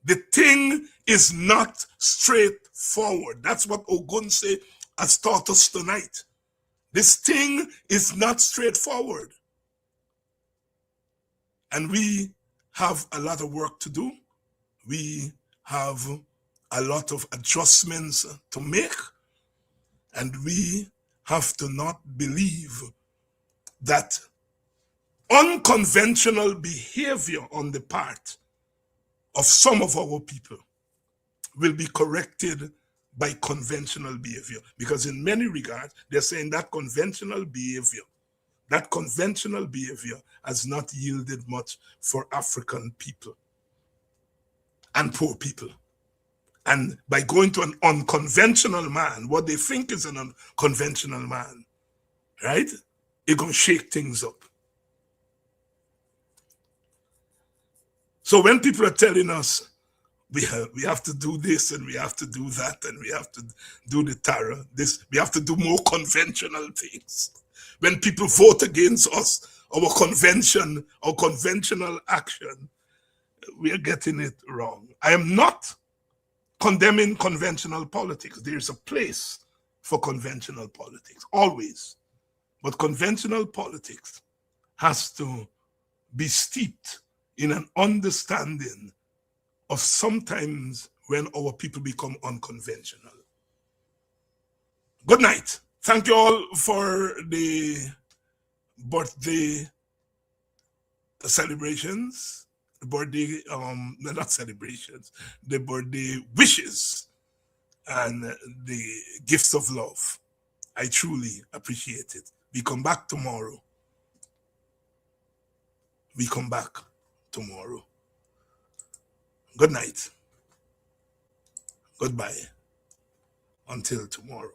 E: The thing is not straightforward. That's what Ogunseye has taught us tonight. This thing is not straightforward. And we have a lot of work to do. We have a lot of adjustments to make. And we have to not believe that unconventional behavior on the part of some of our people will be corrected by conventional behavior. Because in many regards, they're saying that conventional behavior has not yielded much for African people and poor people. And by going to an unconventional man, what they think is an unconventional man, right? It's going to shake things up. So when people are telling us we have to do this and we have to do that and we have to do the terror, we have to do more conventional things. When people vote against us our convention, our conventional action, we are getting it wrong. I am not condemning conventional politics. There's a place for conventional politics, always. But conventional politics has to be steeped in an understanding of sometimes when our people become unconventional. Good night. Thank you all for the birthday celebrations, the birthday, not celebrations, the birthday wishes and the gifts of love. I truly appreciate it. We come back tomorrow. We come back tomorrow. Good night. Goodbye. Until tomorrow.